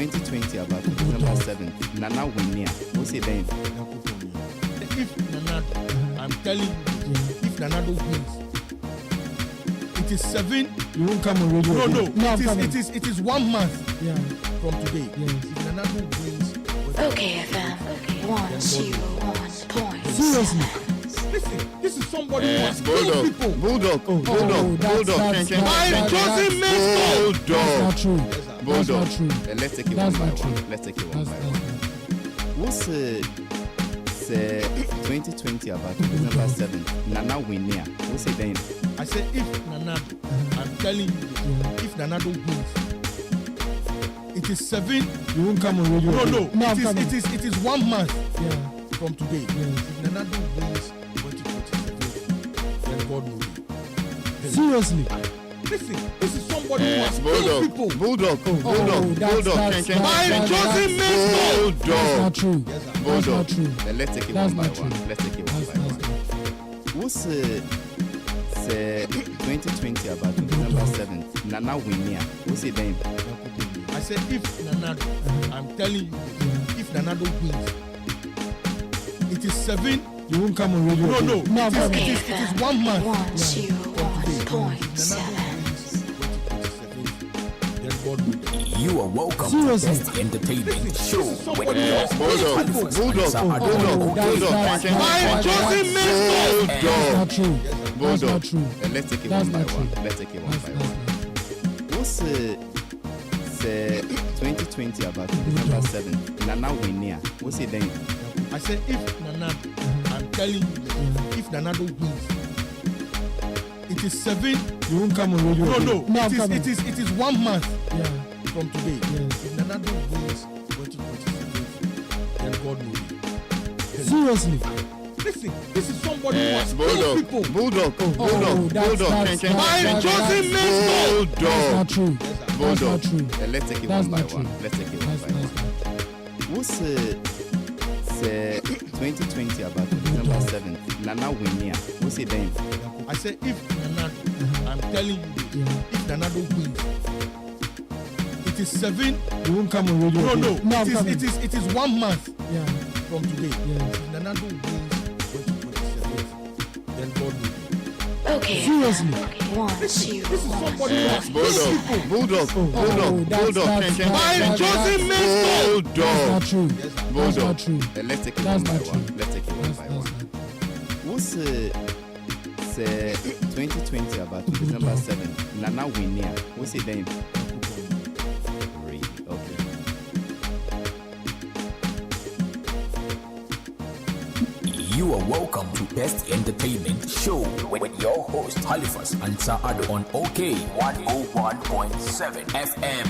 2020 about December 7th. Nana Winia. What's it then? If Nanado, I'm telling you, if Nanado wins, it is 7. You won't come on radio. No, it is 1 month from today. Yes. If Nanado wins, Okay, FM 101.7. Seriously. Listen, this is somebody who has killed Bulldog. people. Bulldog. That's not true. That's not true. Let's take it That's one by not true. one. Let's take it one That's by not one. true. What's 2020 about December 7th? Nana Winia. What's it then? I said if Nanado, I'm telling you, if Nanado wins, it is 7. You won't come on radio. It is 1 month from today. Yes. If Nanado wins 2027, then God will win. Seriously. Listen, this is somebody who has killed people. Bulldog. That's not true. That's not true. Let's take it That's one by not one. true. Let's take it one by one. What's 2020 about December 7th? Nana Winia. What's it then? I said if Nanado, I'm telling you, if Nanado wins, it is 7. You won't come on radio. Okay, it is 1 month. 101.7. You are welcome Seriously. to Best Entertainment Show. Somebody else. Bulldog. That's not true. That's not true. Let's take it That's one by not one. true. Let's take it one That's by not one. What's 2020 about December 7th? Nana Winia. What's it then? I said if Nanado, I'm telling you, if Nanado wins, it is 7. You won't come on radio. It is 1 month from today. Yes. If Nanado wins 2027, then God will win. Seriously. Listen, this is somebody who has killed people. Bulldog. That's not true. That's not true. Let's take it That's one by not one. true. Let's take it one That's by not one. true. What's 2020 about December 7th? Nana Winia. What's it then? I said if Nanado, I'm telling you, if Nanado wins, it is 7. You won't come on radio. It is 1 month from today. Yes. If Nanado wins 2027, then God will win. Okay, Seriously. This is somebody who has killed people. Bulldog. That's not true. That's not true. Let's take it That's one by not one. true. Let's take it one That's by not one. true. What's 2020 about December 7th? Nana Winia. What's it then? Really? Okay. You are welcome to Best Entertainment Show with your host Halifax and Addo on OK 101.7 FM.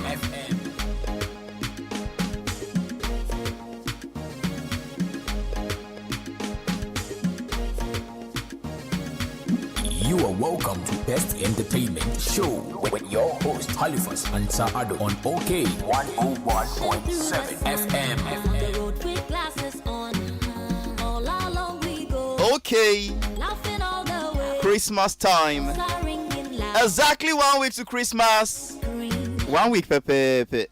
You are welcome to Best Entertainment Show with your host Halifax and Addo on OK 101.7 FM. Okay. Christmas time. Exactly 1 week to Christmas. 1 week, Pepe.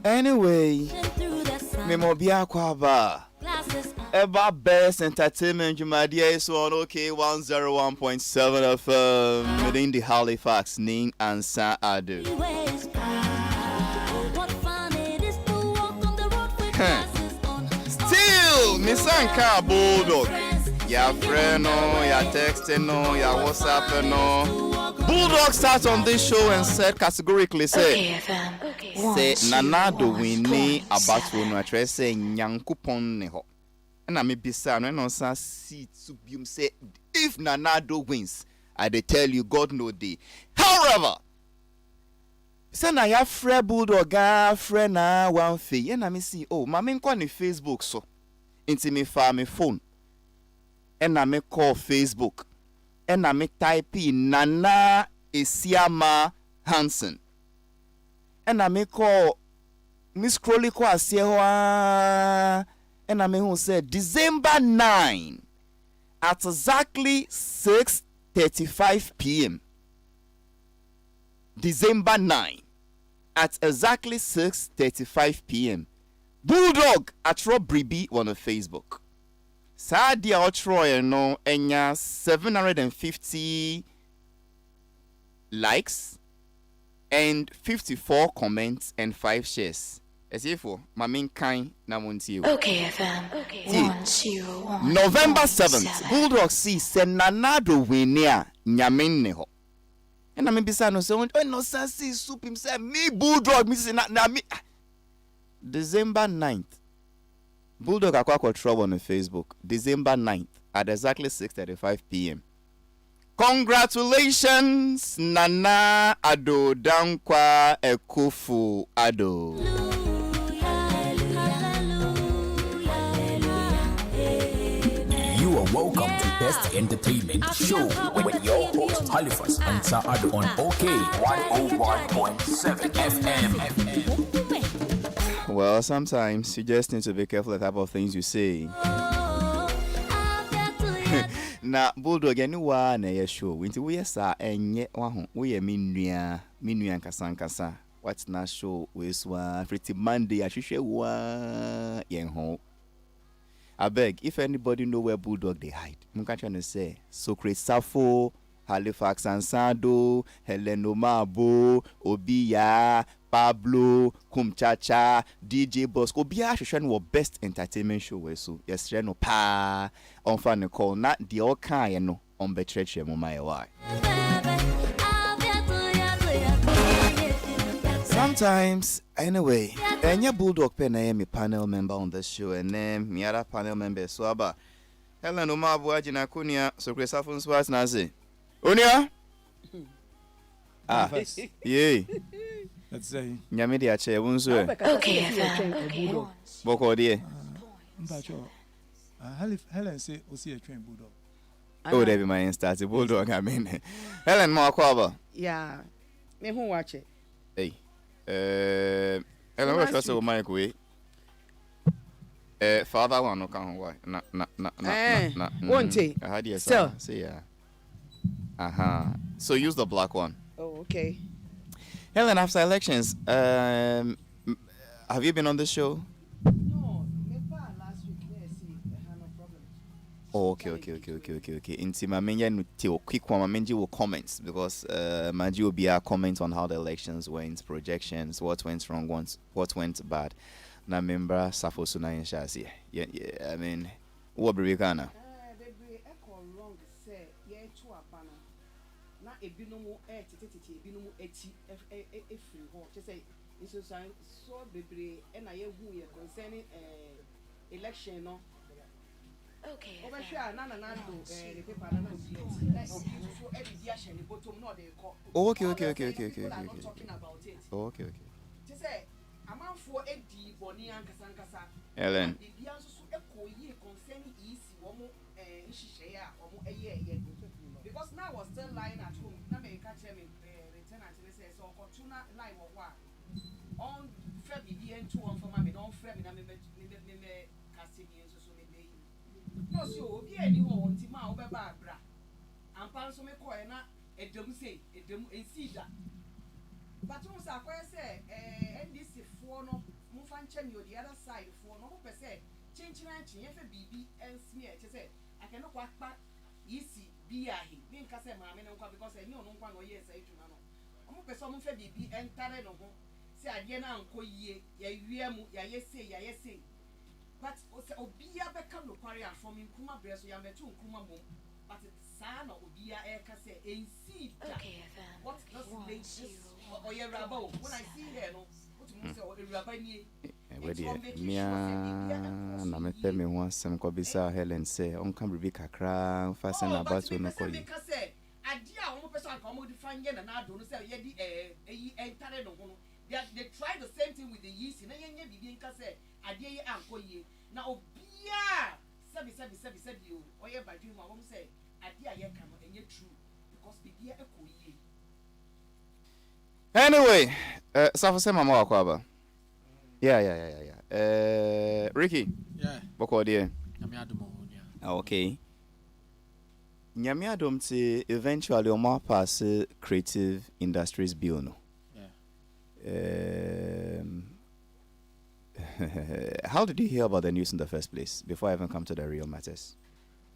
Anyway, Memobia Kwaba. Ever best entertainment Jumadia is on OK 101.7 FM within the Halifax, Ning and Addo. Still, Miss Anka Bulldog. Ya friend no, ya texting no, ya WhatsApp no. Bulldog starts on this show and said categorically say Nanado winni about no address say Nyankopon ne ho. And I may be sad no see to be say if Nanado wins, I dey tell you God no dey. However, say na ya friend Bulldog ga friend na one fee. And I me see ma me nkwa ni Facebook so. Inti me fa me phone. And I me call Facebook. ena me type Nana Esiama Hansen. Ena me call Miss Crowley ko asie ho ena me who said December 9 at exactly 6:35 p.m. December 9 at exactly 6:35 p.m. Bulldog atro bribi on Facebook. Sadia otro no enya 750 likes and 54 comments and 5 shares. As if for my main kind na monti. Okay, FM. 101. November 7th, Bulldog see senanado winia nyamin neho. And I mean bisa no so no see soup himself me Bulldog me na me. December 9th. Bulldog akwa trouble on Facebook. December 9th at exactly 6:35 p.m. Congratulations, Nana Addo Dankwa Ekufu Addo. You are welcome to Best Entertainment Show with your host Halifax and Addo on OK 101.7 FM. Well, sometimes you just need to be careful the type of things you say. Na Bulldog anywa na ye show winti we sa enye waho we minua nkasa what na show we swa pretty Monday ahwehwe wa yen ho. Abeg if anybody know where Bulldog they hide munka try to say Socrates Safo Halifax and Sado Heleno Mabo Obiya Pablo Kumchacha DJ Bosco Obiya hwehwe no best entertainment show we so yes no pa on fan call not the all kind no on betreche mo my why. Sometimes anyway enya Bulldog pen I am a panel member on this show and then me other panel member so aba Helen Omabo agina kunia so Christopher Swart na say Onia yeah Let's say nyame dia che wonso Okay, FM. Okay. boko die Mpacho Helen say osi a train Bulldog. oh there be my start Bulldog I mean Helen mo akwaba Yeah. Me who watch it. hey Helen what say o mic we father one no kan why na won't it? I had yes So. say yeah so use the black one. Oh, okay. Helen, after elections have you been on the show? No, me last week see no problem. Oh, okay. Inti mamenja no quick one mamenji will comments because Maji will be our comments on how the elections went, projections, what went wrong once, what went bad. Na member Safo Suna Shasi. Yeah, I mean what brikana. Baby, echo wrong say ye to apana. Na ebinumu tititi ebinumu eti free ho. Just say so baby and I who ye concerning election no. Okay. Over sure nana do the paper na so every dia share the bottom no dey call. Okay. Talking about it. Okay. Just say amount for edi boni ankasa. Helen. The dia so ekoye concerning easy womo nhihye a womo eye because now I was still lying at home. Na me catch me return and say so opportuna lie wo wa. On February and 2 on for me don frame me na me casting so me dey. No so obi ani wo nti ma wo be ba bra. Ampa so me ko e na edem sei edem ensida. But once I say NDC for no move and change the other side for no per se change BB and smear say I cannot walk back easy be a he being case mamma because I know no one or yes I do not know. I'm a person for BB and Tareno say I didn't uncle ye yes say but Obia become no quarry from in Kuma Breast ya met Kuma mom but it's son of Obia air case and see Okay, FM. what does ladies or your rabble when I see her no what you say or the rabbi Mia na mepe me ho asem ko bisa Helen say on can be kakra fasten about no ko yi adia o person ka mo define na na do no say ye di entare no ho no they try the same thing with the yeast na yenye bibi nka say adia ye anko ye na obia sabi o oye badwi ma wo say idea ye can and true because the idea echo ye. Anyway, Safo say mama wakwaba. Yeah. Ricky. Yeah. Boko dear. Okay. Nyame adom te eventually omo pass creative industries bill no. Yeah. How did you hear about the news in the first place before I even come to the real matters?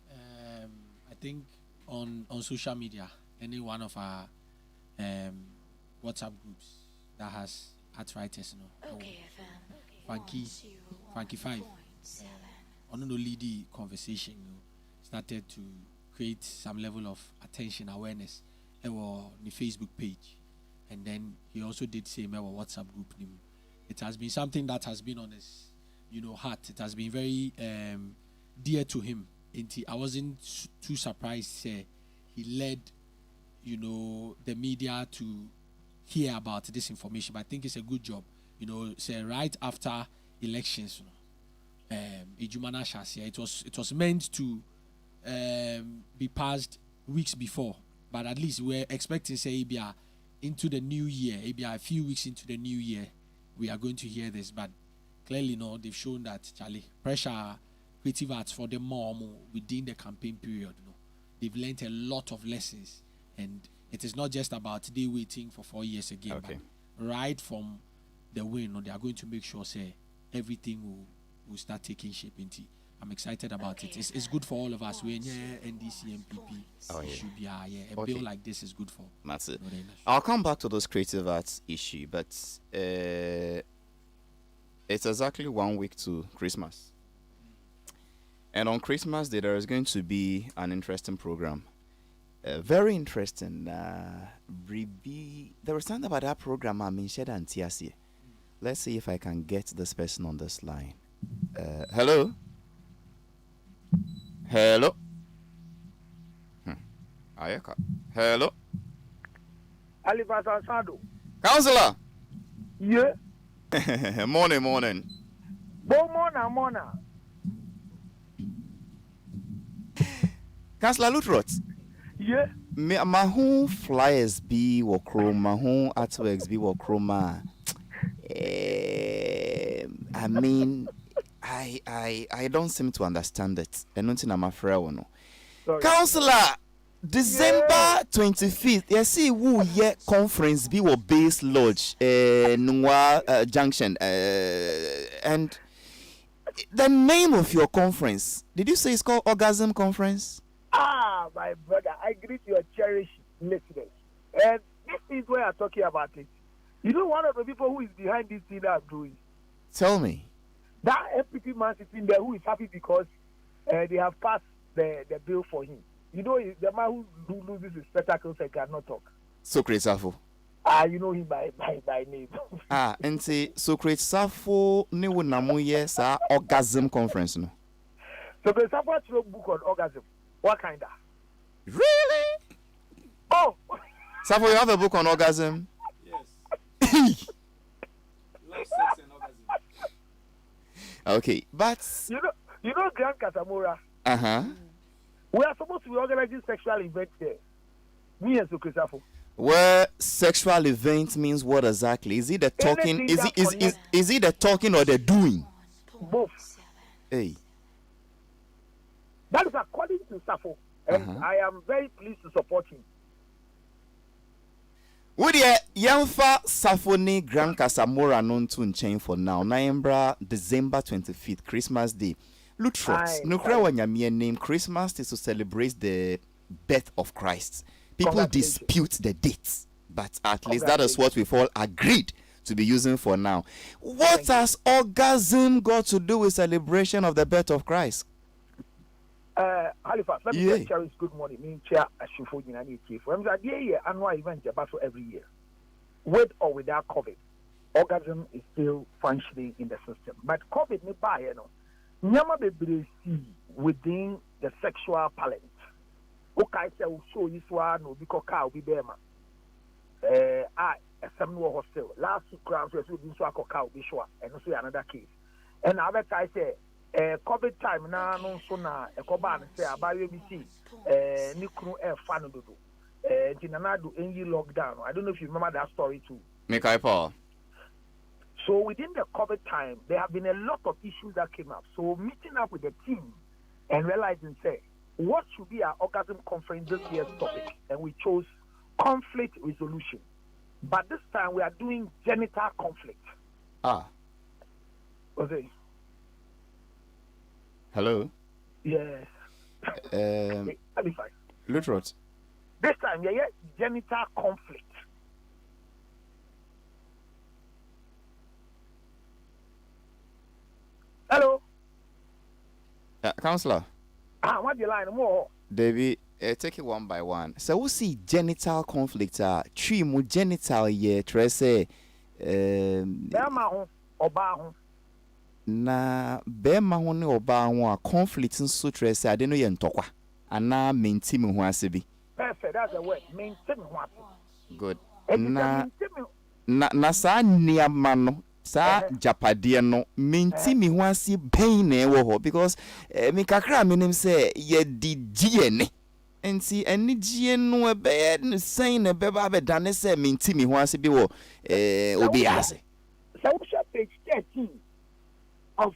I think on social media, any one of our WhatsApp groups that has arthritis, Funky 5. On the leady conversation, started to create some level of attention awareness on the Facebook page, and then he also did same our WhatsApp group name. It has been something that has been on his heart. It has been very dear to him. I wasn't too surprised he led the media to hear about this information, but I think it's a good job. Say right after elections, it was meant to be passed weeks before, but at least we're expecting into the new year, a few weeks into the new year, we are going to hear this. But clearly, they've shown that pressure creative arts for them more within the campaign period. They've learned a lot of lessons, and it is not just about they waiting for 4 years again. Okay. But right from the win, they are going to make sure everything will start taking shape. I'm excited about it. It's good for all of us. We're in NDC MPP. It should be a bill like this is good for. That's it. I'll come back to those creative arts issue, but it's exactly 1 week to Christmas. And on Christmas Day, there is going to be an interesting program. Very interesting. There was something about that program. Let's see if I can get this person on this line. Hello? Hello? Ayaka. Hello? Halifax and Addo. Counselor? Yeah. Morning. Morning. Counselor Lutrot? Yeah. My home flyers be wo chroma, my home artworks be wo chroma. I mean, I don't seem to understand it. And nothing I'm afraid no. Counselor, December 25th, you see who ye conference be wo base lodge Noir Junction and the name of your conference, did you say it's called Orgasm Conference? Ah, my brother, I greet your cherished listeners. And this is where I'm talking about it. You know one of the people who is behind this thing that I'm doing? Tell me. That FPP man sitting there who is happy because they have passed the bill for him. You know, the man who loses his spectacles and cannot talk. Socrates Safo. You know him by name. And say Socrates Safo ni wo namuye sa Orgasm Conference no. Socrates Safo wrote book on orgasm. What kind of? Really? Oh. Safo, you have a book on orgasm? Yes. Love, sex, and orgasm. Okay, but you know Grand Casamora. We are supposed to be organizing sexual events there. Me and Socrates Safo. Where sexual event means what exactly? Is it the talking? Is it the talking or the doing? Both. Hey. That is according to Safo, and I am very pleased to support him. Would you Yamfa Safoni Grand Casamora non to chain for now? Naimbra December 25th, Christmas Day. Lutrot, Nukra Wanyamia name Christmas is to celebrate the birth of Christ. People dispute the dates, but at least that is what we've all agreed to be using for now. What has orgasm got to do with celebration of the birth of Christ? Halifax, let me tell you good morning. Me chair Ashufo Jinani Chief. I'm the annual event every year. With or without COVID, orgasm is still functioning in the system. But COVID me buy nyama bebre see within the sexual palate. Okay, so show you one no because car be there man. Some no hostel. Last week, so we so car be sure, and also another case. And other guy say COVID time na no so na ekoba ne say abaye bi see ni kunu fa no dodo Nana any lockdown. I don't know if you remember that story too. Mikai Paul. So within the COVID time, there have been a lot of issues that came up. So meeting up with the team and realizing, say, what should be our orgasm conference this year's topic? And we chose conflict resolution. But this time we are doing genital conflict. Was it? Hello? Yes. Halifax. Lutrot. This time, yeah, genital conflict. Hello? Counselor. What the line more? David, take it one by one. So we see genital conflict. Tree mu genital ye trese. Bema oba ho. Na bema ho ne oba ho a conflict nso trese ade no ye ntokwa. Ana menti me ho asebi. Perfect, that's the word. Maintain what? Good. Na sa niama no sa japade no menti me ho ase ben na ewo ho because me kakra menim say ye di gie enti eni gie no ebe ne sen na be ba be dane say menti me ho ase bi wo obi ase. So we shall page 13 of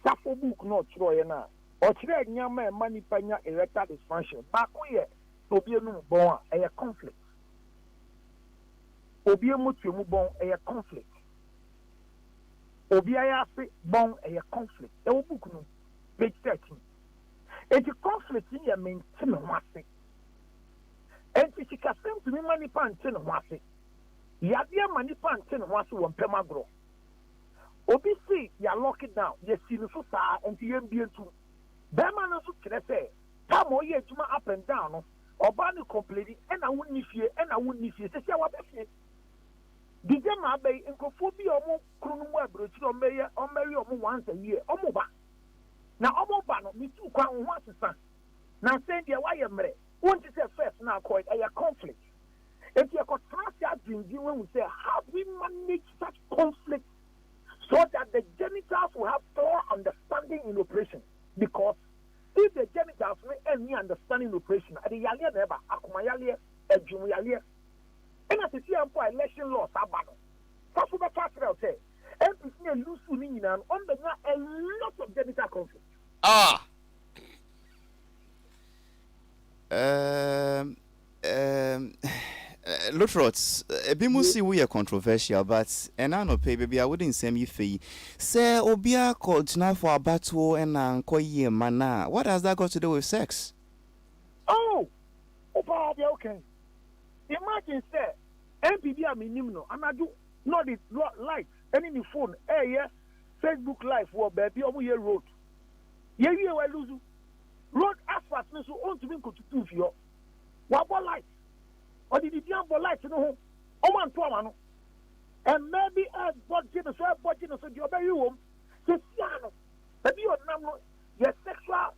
Safo book no chro na o chire nyama e mani panya erectile dysfunction ba ko ye obi enu bon a conflict obi emu tuemu bon a conflict obi ayafe bon a conflict e wo book no page 13 enti conflict in ya maintain ho ase enti sikasem to me mani pan tin ho ase yade mani pan tin ho ase wo mpem agro obi see ya lock it down ya see no so saa enti yem bientu Bema no so kire say time o ye adwuma up and down no oba ni complain e na wonni fie se sia wa be fie dije ma be nkofo bi omo kru no mu abrochi o meye o meri omo once a year omo ba na omo ba no mi tu kwa ho asesa na say dia wa ye mre won ti say first na call it a conflict if you got trust drinking when we say how we manage such conflict so that the genitals will have clear understanding in operation. Because if the genitals may any understanding operation, at the yalia never, akumayalia, a jumialia, and as you see, I'm for election law, Sabano. That's what the factor I'll say. And it's near loose winning and on the a lot of genital conflict. Lutrots, Bimusi we are controversial, but and I know baby, I wouldn't say me fee. Say Obia called now for a battle and Koye mana. What has that got to do with sex? Oh, okay. Imagine say MPB I mean no, and I do not the light any new phone. Hey yeah, Facebook Live for baby omu ye road. Ye we lose road asphalt no so on to be go to prove yo. What light? Or did you for light to know? Oh, man, to and maybe a budget so the other you says, but you are your sexual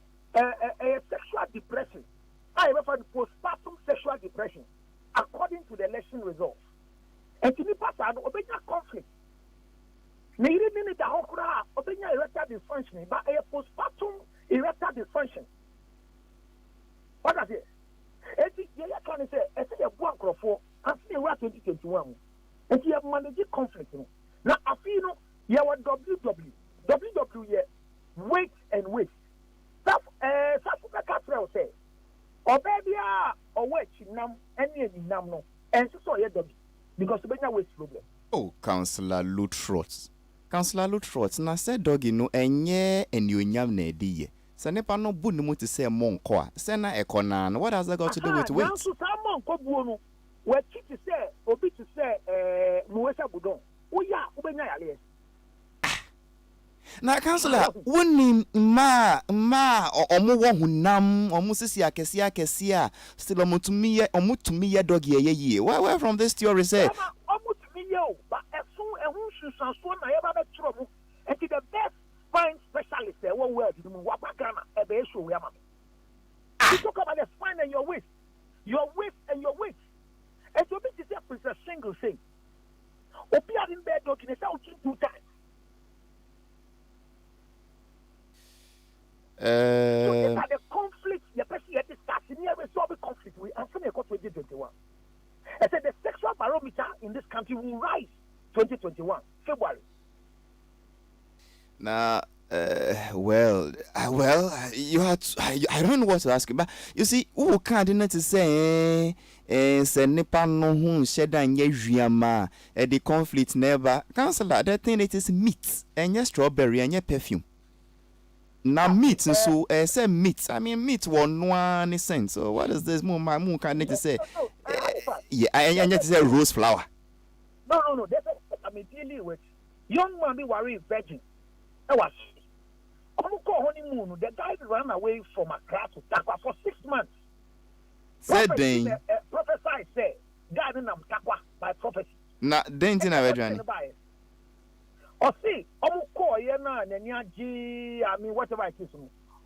depression. I refer to postpartum sexual depression according to the election results. And to me, Pastor, obey your conflict. Maybe the Hokra, obey your erectile dysfunction, but a postpartum erectile dysfunction. What does it? Can say, I say a one crop for, I see a 2021. And you have managed conflict. Now, I feel you are WW, wait and wait. That's what Catrell say. Or baby, or wait, nam, any nam no, and so yeah, because the Benya waste problem. Oh, Councillor Lutrots. Na said doggy no, and ye, and you nyam ne die. Sanepa no bunu mu to say monko a na ekona what has that got to do with weight? So monko buonu we chi to say obi to say muwesa budon oya ubenya yale na councillor woni ma omo wo hunam omo sisi akesi a still omutumi ye dog ye where from this theory say omutumi ye o ba esun ehun susanso na ye ba be tro mu and the best spine specialist what word you mean what Ghana ebe show we am. You talk about the spine and your waist and your waist. And so this is a single thing. Opi in bed talking is out 2 times. So these are the conflicts. The person here discussing here we solve the conflict. We answer the 2021. I said the sexual barometer in this country will rise 2021 February. Now, you had. I don't know what to ask you, but you see, who can't not to say, say nipa no who shed and yama, the conflict never. Counselor, that thing it is meat and your strawberry and your perfume. Now meat and so say meat. I mean meat one one sense. So what is this? My moon can't need to say. Yeah, I need to say rose flower. No. That's I mean dealing with young man be worried virgin. I was. Honeymoon. The guy ran away from Accra to Takwa for 6 months. Said then. Prophesy said, God in Takwa by prophecy. Na then tina wedran. Or see, Omuko yena nyanyaji. I mean whatever it is.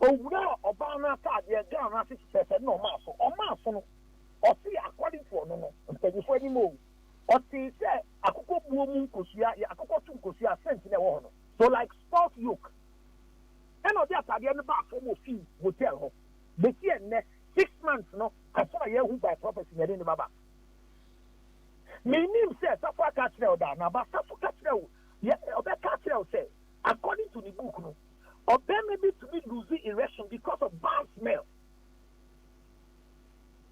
Oh no, Obama card. Yeah, John 60% no maso. Or maso. Or see, according to no. Before any move. Or see, say, Akuko Bumu Kusia, Akuko Tunkusia, Sentinel. So like sport yoke. And all that at the end of the fee will tell her. But here, 6 months, no, I saw a year who by prophecy in the Baba. My name says, Safa Catchell down, but Safa Catchell, yeah, Obey Catchell said, according to the book, no, Obey may be to be losing erection because of bad smell.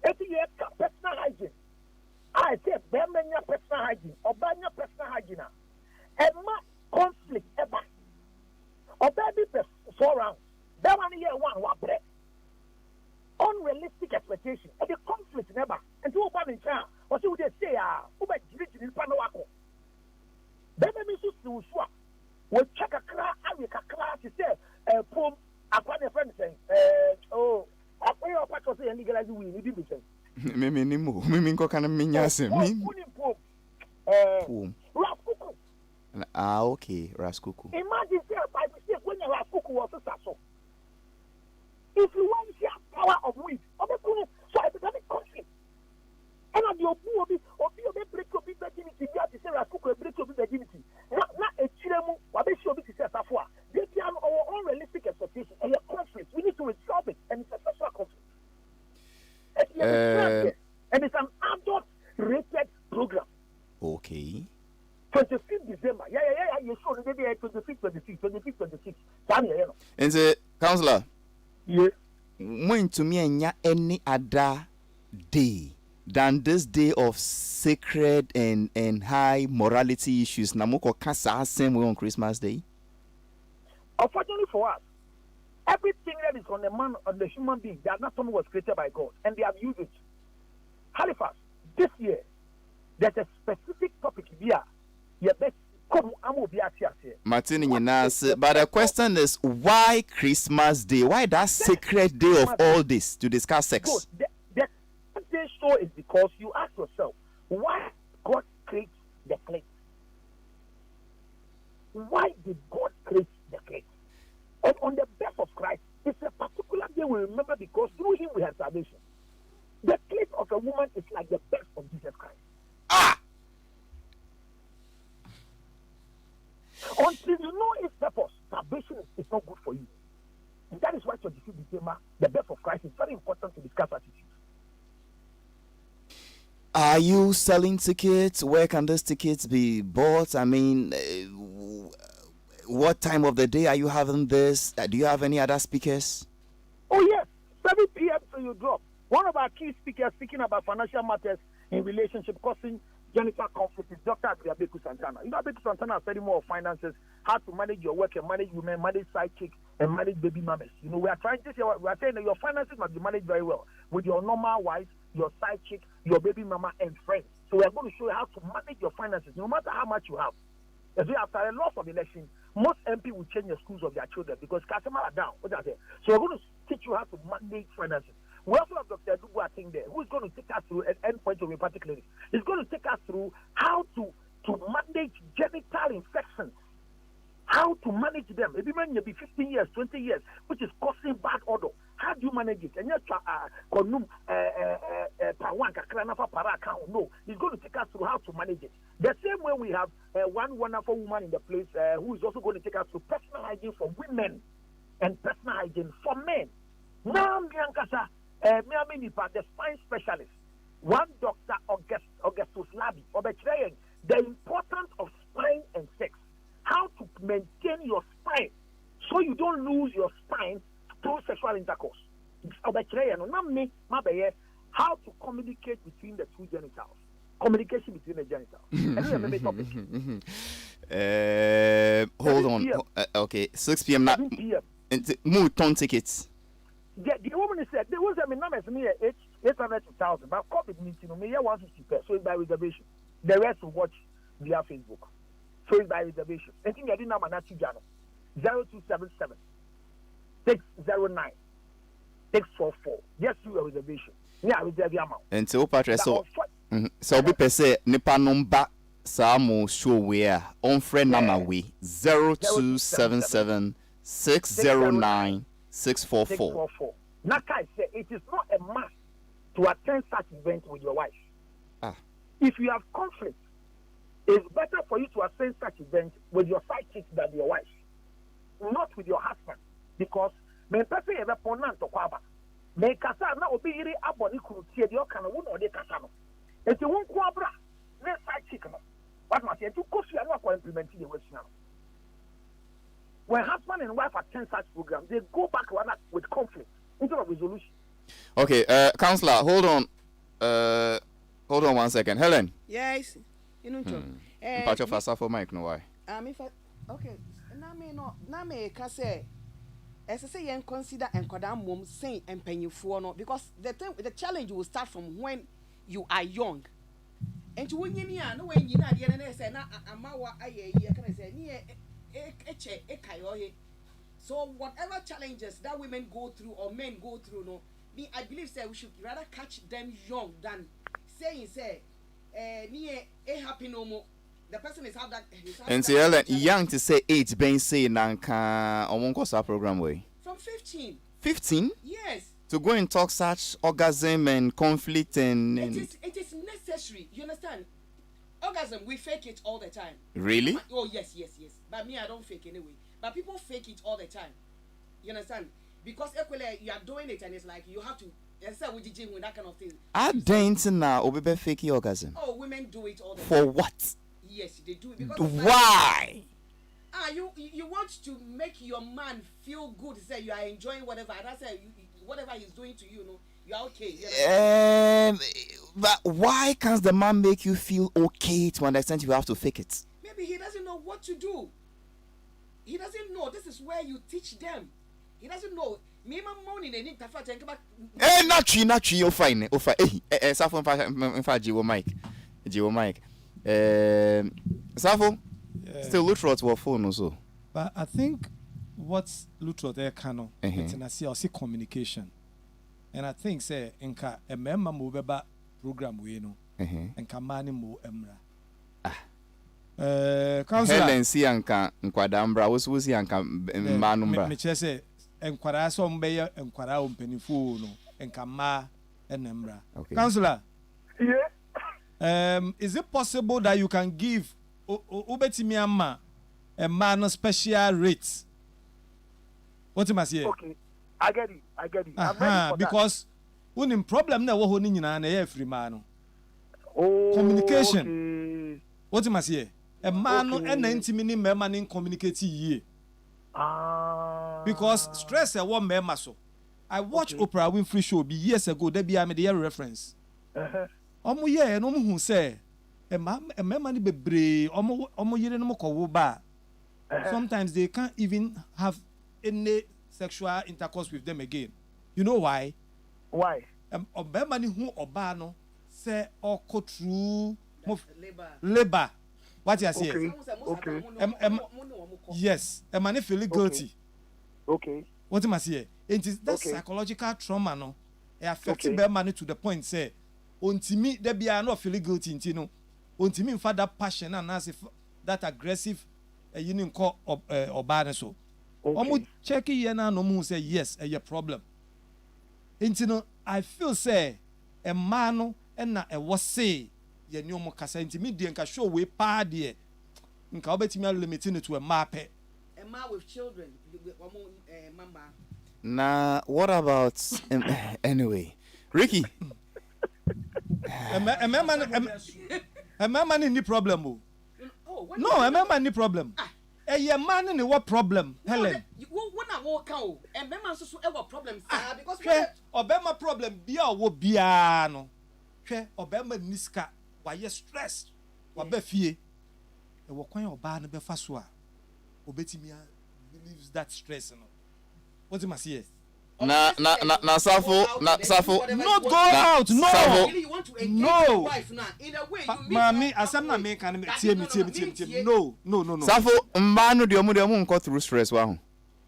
Every year, personal hygiene. I say, Bemania personal hygiene, Obanya personal hygiene. And my conflict ever. Obey 4 rounds. That 1 year one break. Unrealistic expectation. And the conflict never. And to open in China, what would they say? Uber Grit in Panawako. Then we should we check a class, I make a class, you say, poem, a friend saying, oh, I pay your patch of saying legalize we need to be saying. Mimi Nimu, Mimi Kokana Minyas, Raskuku. Okay, Raskuku. Imagine by mistake when your Raskuku was a sasso. If you want to have power of wind, so I become a country. And I'm your boo, or be a break of virginity, you have to say Raskuku, a break of virginity. Not a chilemu, what they show me to say Safua. They have our own realistic expectation and your conflict. We need to resolve it, and it's a social conflict. And it's an adult rated program. Okay. 25th December. Yeah. You saw the day 25th. And the counselor. Yeah. When to me and any other day than this day of sacred and high morality issues. Namoko kasa same way on Christmas Day. Unfortunately for us, everything that is on the human being, the anatomy was created by God, and they have used it. Halifax, this year, there's a specific topic here. Martin, but the question is, why Christmas Day? Why that sacred day of all this to discuss sex? Good. The day show is because you ask yourself, why God create the clit? Why did God create the clit? And on the birth of Christ, it's a particular day we remember because through him we have salvation. The clit of a woman is like the birth of Jesus Christ. Until you know its purpose, salvation is not good for you. And that is why 25th December, the birth of Christ, is very important to discuss attitudes. Are you selling tickets? Where can those tickets be bought? I mean, what time of the day are you having this? Do you have any other speakers? Oh, yes. 7 p.m. so you drop. One of our key speakers speaking about financial matters in relationship causing genital conflict is Dr. Abeku Santana. You know, Abeku Santana is studying more of finances, how to manage your work and manage women, manage side chicks, and manage baby mamas. You know, we are saying that your finances must be managed very well with your normal wife, your side chick, your baby mama, and friends. So we are going to show you how to manage your finances, no matter how much you have. As we after a loss of election, most MP will change the schools of their children because customers are down. So we're going to teach you how to manage finances. We also have Dr. Addo there, who is going to take us through an endpoint of a clinic. He's going to take us through how to manage genital infections, how to manage them. Maybe when you be 15 years, 20 years, which is causing bad odor. How do you manage it? And no, he's going to take us through how to manage it. The same way we have one wonderful woman in the place who is also going to take us through personal hygiene for women and personal hygiene for men. Now, Miankasa, the spine specialist, one Dr. Augustus Labi, the importance of spine and sex, how to maintain your spine so you don't lose your spine through sexual intercourse. How to communicate between the two genitals. Communication between the genitals. Hold on. Okay, 6 p.m. now. Move ton tickets. The woman said there was a minimum near 800,000, but COVID meeting, me 150 pesos, so it's by reservation. The rest will watch via Facebook. So it's by reservation. I think I didn't have an 0277 609 644. Just do a reservation. Yeah, reserve the amount. And so, Patrick, so we per se, Nipa number Samo show where on friend number we 0277 609 644. Nakai said it is not a must to attend such event with your wife. If you have conflict, it's better for you to attend such event with your side chick than your wife, not with your husband, because when person ever ponant to kwaba, me kasa na obi yiri aboni kuru tie de oka na wo na ode kasa no. Enti won ko abra, ne side chick no. What must you to kofi anu akwa implement the way now. When husband and wife attend such programs, they go back with conflict instead of resolution. Okay, counselor, hold on 1 second. Helen. Yes. You know, Patch of us for Mike, no why? Okay. Na me ka say, as I say, you consider and kodam mom saying and penny for no, because the challenge will start from when you are young. And to when you know when you are the say na amawa aye can say ni so whatever challenges that women go through or men go through, no, me I believe say we should rather catch them young than saying near a happy no more. The person is have that. And so young to say age being say nanka on one course program way. From 15. 15? Yes. To go and talk such orgasm and conflict and it is necessary. You understand? Orgasm, we fake it all the time. Really? Oh yes. But me, I don't fake anyway. But people fake it all the time. You understand? Because equally you are doing it and it's like you have to. With that kind of thing. I don't know obebe fake orgasm. Oh, women do it all the time. For what? Yes, they do it because why? You want to make your man feel good. Say you are enjoying whatever. And I say whatever he's doing to you, you are okay. But why can't the man make you feel okay to an extent you have to fake it? Maybe he doesn't know what to do. He doesn't know. This is where you teach them. He doesn't know. Me my money they need to fight and come back. Not you fine. Oh fine. Safo in fact Jiwo Mike. Safo still look for our phone also. But I think what's Lutro there can it's in a see communication. And I think say enka a member mobile program we know and kamani mo emra. Helen si anka nkwadambra wosi anka manumba. Me say enkwara so mbeye enkwara ompenifu no enka ma enemra. Counselor. Yeah. Is it possible that you can give ubetimi ama a man special rates? What you must say? Okay. I get it. I'm ready for because when problem na wo ho ni nyina na e free man. Oh. Communication. Okay. What you must say? A man no and intimi me man in communicate ye. Because stress a one member so. I watched Oprah Winfrey show be years ago. There be a media reference. Omo ye no mu hu say e member ni bebre omo yire no ko wo ba. Sometimes they can't even have any sexual intercourse with them again. You know why? Why? Obema ni hu oba no say oko true labor. What you say? Okay. Yes, a man feel guilty. Okay. What you say? It is that psychological trauma no. It affects Bema to the point say ontimi there be no feel guilty ntino. Ontimi for that passion and as if that aggressive you know call oba so. Omo check here na no mu say yes a problem. Ntino I feel say a man no na e was say ye ni omo kasa ntimi de nka show we pa de nka obetimi limiting to a map. man with children, mama. Nah, what about anyway, Ricky? A man any problem? No, a man any problem. A man any what problem? Helen. When I walk out, and men so ever problems because Obama problem bia wo bia no. Hwe Obama niska why stress. Wa be fie. E wo kwan oba no be fa so a obetimi believes that stress no. What you say? Na Safo. Not go out, no. Really, you want to engage No. your wife now. In a way, you meet Mami, her asam na halfway. me kan me That tie no, me no, tie no, me tie me tie. tie. No. Safo mbano de omo nko through stress wa ho.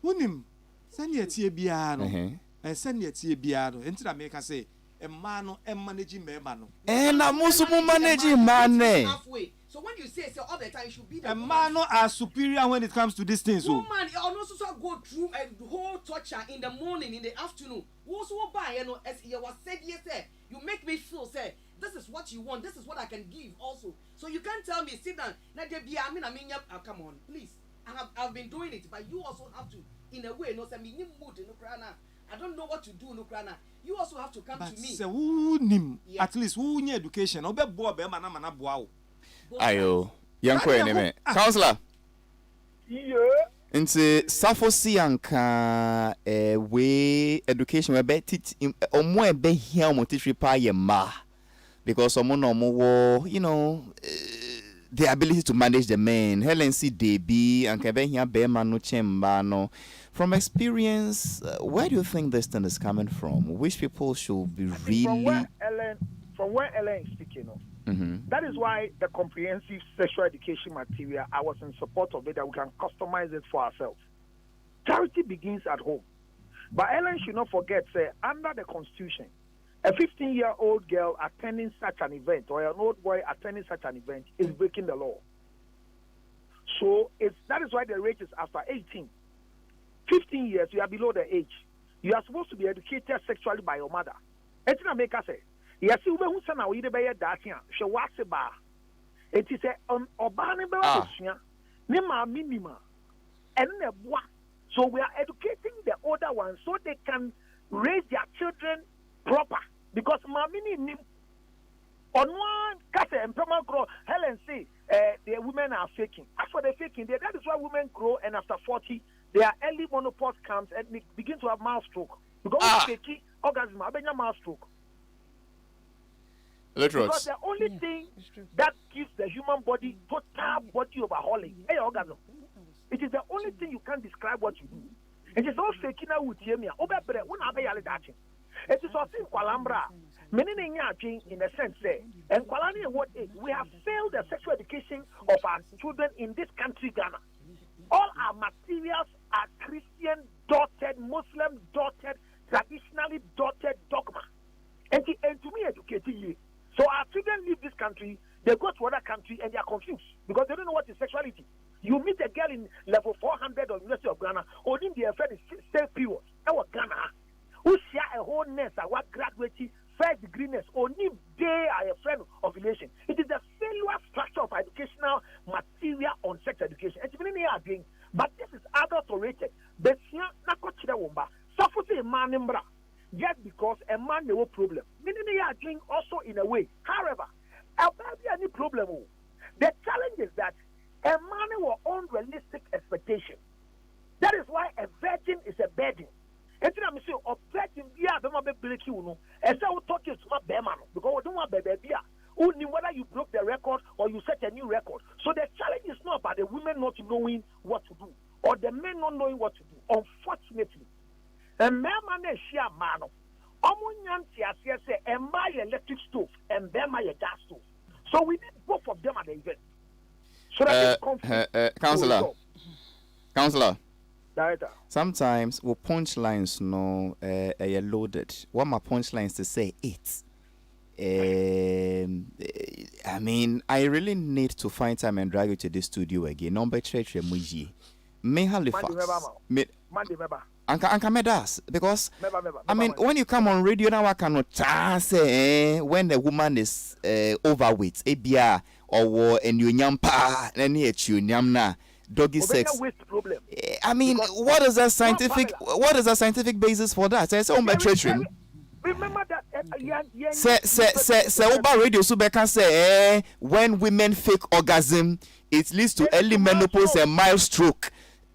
Wonim sani etie bia no. Mhm. Sani etie bia no. Enti na me ka say e ma no e manage me ma no. Na musu mu manage man ne. Halfway. So when you say all the time, you should be the A man no are superior when it comes to these things. So woman also go through a whole torture in the morning, in the afternoon. Also buy, you know, as you was said yesterday, you make me feel say this is what you want, this is what I can give also. So you can't tell me sit down. Now there be come on, please. I've been doing it, but you also have to, in a way, no say me mood no crana. I don't know what to do no crana. You also have to come but to me. say who nim at least who need education. Obe boa be ma na boa o. Ayo, yanko eneme. Counselor. Yeah. Nti Safo si anka we education we be tit omo e be hia omo titri pa ye ma because omo no omo wo, you know, the ability to manage the men. Helen si debi anka be hia be ma no chemba no. From experience, where do you think this thing is coming from? Which people should be really From where Ellen is speaking of. That is why the comprehensive sexual education material, I was in support of it, that we can customize it for ourselves. Charity begins at home. But Ellen should not forget, say, under the Constitution, a 15-year-old girl attending such an event or an old boy attending such an event is breaking the law. So that is why the rate is after 18. 15 years, you are below the age. You are supposed to be educated sexually by your mother. Etina make us say, yes, you will say now, you be that here. She was a bar. It is a urban minima. And so we are educating the older ones so they can raise their children proper. Because mamini on one case employment grow, Helen say the women are faking. As for the faking, that is why women grow, and after 40, their early menopause comes and they begin to have mouth stroke. Because faking orgasm, mouth stroke. Because the only thing that gives the human body total body overhauling is orgasm. It is the only thing you can't describe what you do. It is all faking out with you. It is also in Kualambra. Many in a sense, and Kualani, what is? We have failed the sexual education of our children in this country, Ghana. All our materials are Christian dotted, Muslim dotted, traditionally dotted dogma. And to me, educating you. So our children leave this country, they go to other country and they are confused because they don't know what is sexuality. You meet a girl in level 400 of University of Ghana, or in the affair is same period. Our Ghana, who share a whole nest, our graduate first degree nest, only they are a friend of relation. It is the cellular structure of educational material on sex education. And even they are doing, but this is adulterated. But here, Nakochida Womba, Safusi Manimbra. Just because a man no problem. Meaning they are doing also in a way. However, there will be any problem. The challenge is that a man will unrealistic expectation. That is why a virgin is a burden. And I'm saying, a virgin, yeah, don't want to break you, no. And so we talk to my beman because we don't want baby. Only whether you broke the record or you set a new record. So the challenge is not about the women not knowing what to do or the men not knowing what to do. Unfortunately. And man share man. Say and buy electric stove and then my gas stove. So we need both of them at the event. So that Counselor. Director. Sometimes we punchlines no are loaded. What my punchlines to say it. I mean, I really need to find time and drag you to the studio again. Number 3 me Halifax. Anka medas because I mean when you come on radio now I cannot say when the woman is overweight ebia or and you nyampa na echu nyam na doggy sex. Waste problem. I mean, what is that scientific basis for that? Say remember that say over radio Subeka say when women fake orgasm, it leads to early menopause and mild stroke.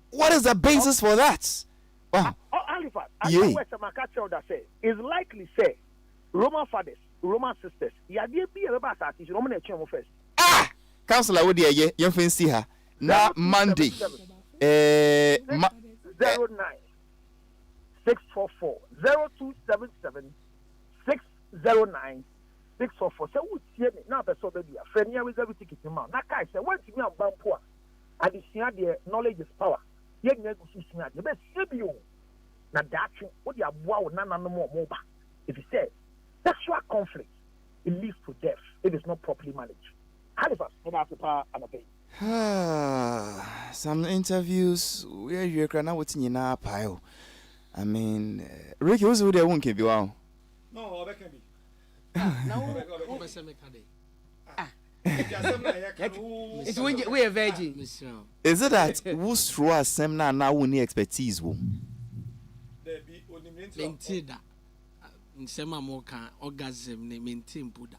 What is the basis for that? Wow. Halifax, I know what that say. It's likely say Roman fathers, Roman sisters. Yeah, they be about that. Is Roman first. Counselor, what do you fancy her? Now Monday. 09 644 0277 609 644. So who see me now? Person be a friend here with every ticket in mouth. Now, guys, say once me am poor, and the knowledge is power. Yet you see the best you. Now that what you have wow no more mobile. If you say sexual conflict, it leads to death. It is not properly managed. Halifax, and after power and obey. Some interviews where you're now what's in your pile. I mean, Ricky was with a won't keep you out. No, that can be. It's when we are virgin. Is it that who's through a seminar now only expertise? Maintain that. In Sema Moka, orgasm, maintain Buddha.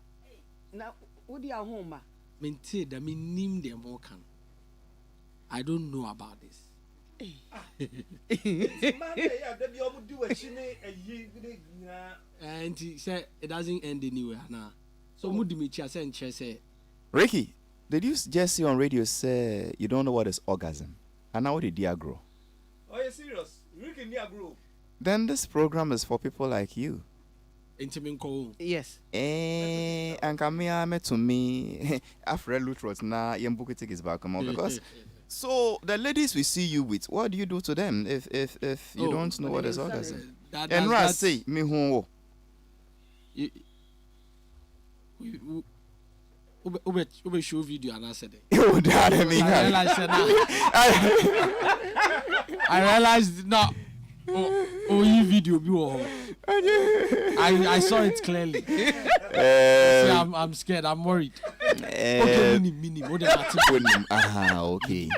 Now, what do you home? Maintain that me name them Mokan. I don't know about this. And he said it doesn't end anywhere now. So Mudimichi said, say, Ricky, did you just see on radio say you don't know what is orgasm? And now did you grow? Are you serious? Ricky grow. Then this program is for people like you. Yes. And Kamia met to me after Lutrot now Yambuki tickets back come on because so the ladies we see you with, what do you do to them if you don't know what is orgasm? And Ras say me who Ube show video and I said it. You dad me. I realized now. You video I saw it clearly. So I'm scared. I'm worried. Okay, mini. Okay.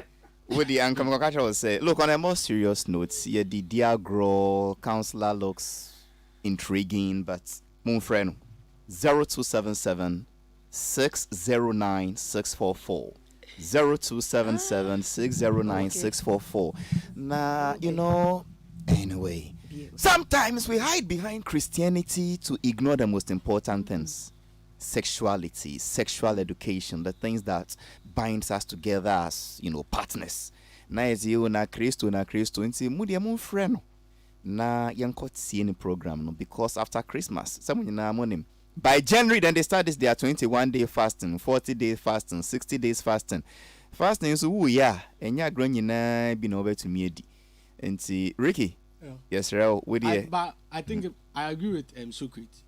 What the Uncle Makacha will say, look, on a more serious note, the Diagro counselor looks intriguing, but moon friend 0277 609 644. 0277 609 644. Now, you know, anyway, sometimes we hide behind Christianity to ignore the most important things. Sexuality, sexual education, the things that binds us together as, you know, partners. Na ezio na Christo nti mudi amu friend na yankot see any program no because after Christmas someone na monim by January then they start this their 21-day fasting, 40-day fasting, 60 days fasting. Fasting so enya gro nyina bi na obetu miedi. Nti Ricky, yes, with you. But I think I agree with Socrates.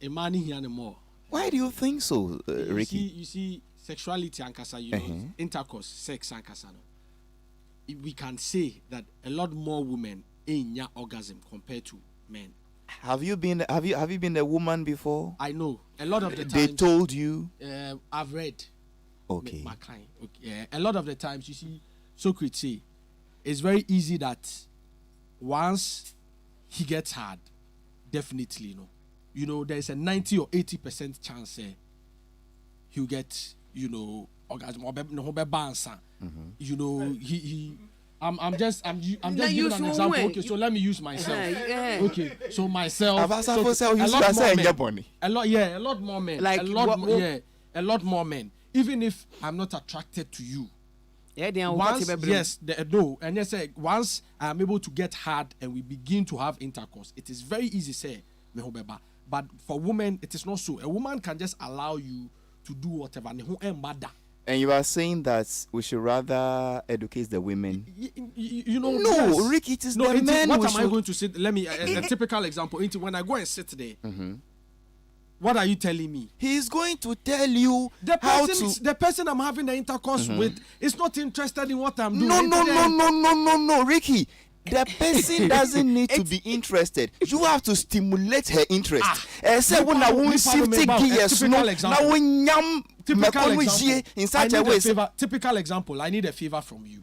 Imani here no more. Why do you think so, Ricky? You see, sexuality and kasa, you know, intercourse, sex and kasa. We can say that a lot more women in your orgasm compared to men. Have you been a woman before? I know a lot of the times they told you. I've read. Okay. My client. Okay. A lot of the times you see, Socrates say, it's very easy that once he gets hard, definitely, you know, there's a 90 or 80% chance he'll get, you know, orgasm or you know, I'm just giving an example. Okay, so let me use myself. Okay, so myself. A lot more men. Like a lot more men. Even if I'm not attracted to you. Once I'm able to get hard and we begin to have intercourse, it is very easy say but for women it is not so. A woman can just allow you to do whatever. And you are saying that we should rather educate the women. You know, no, yes. Rick, it is the men. What am I going to say? Let me a typical example. When I go and sit there, what are you telling me? He is going to tell you the person I'm having the intercourse with is not interested in what I'm doing. No, Ricky. the person doesn't need to be interested. You have to stimulate her interest. Say when I won't shift gears, no, now when yam in such a way. Typical example. I need a favor from you.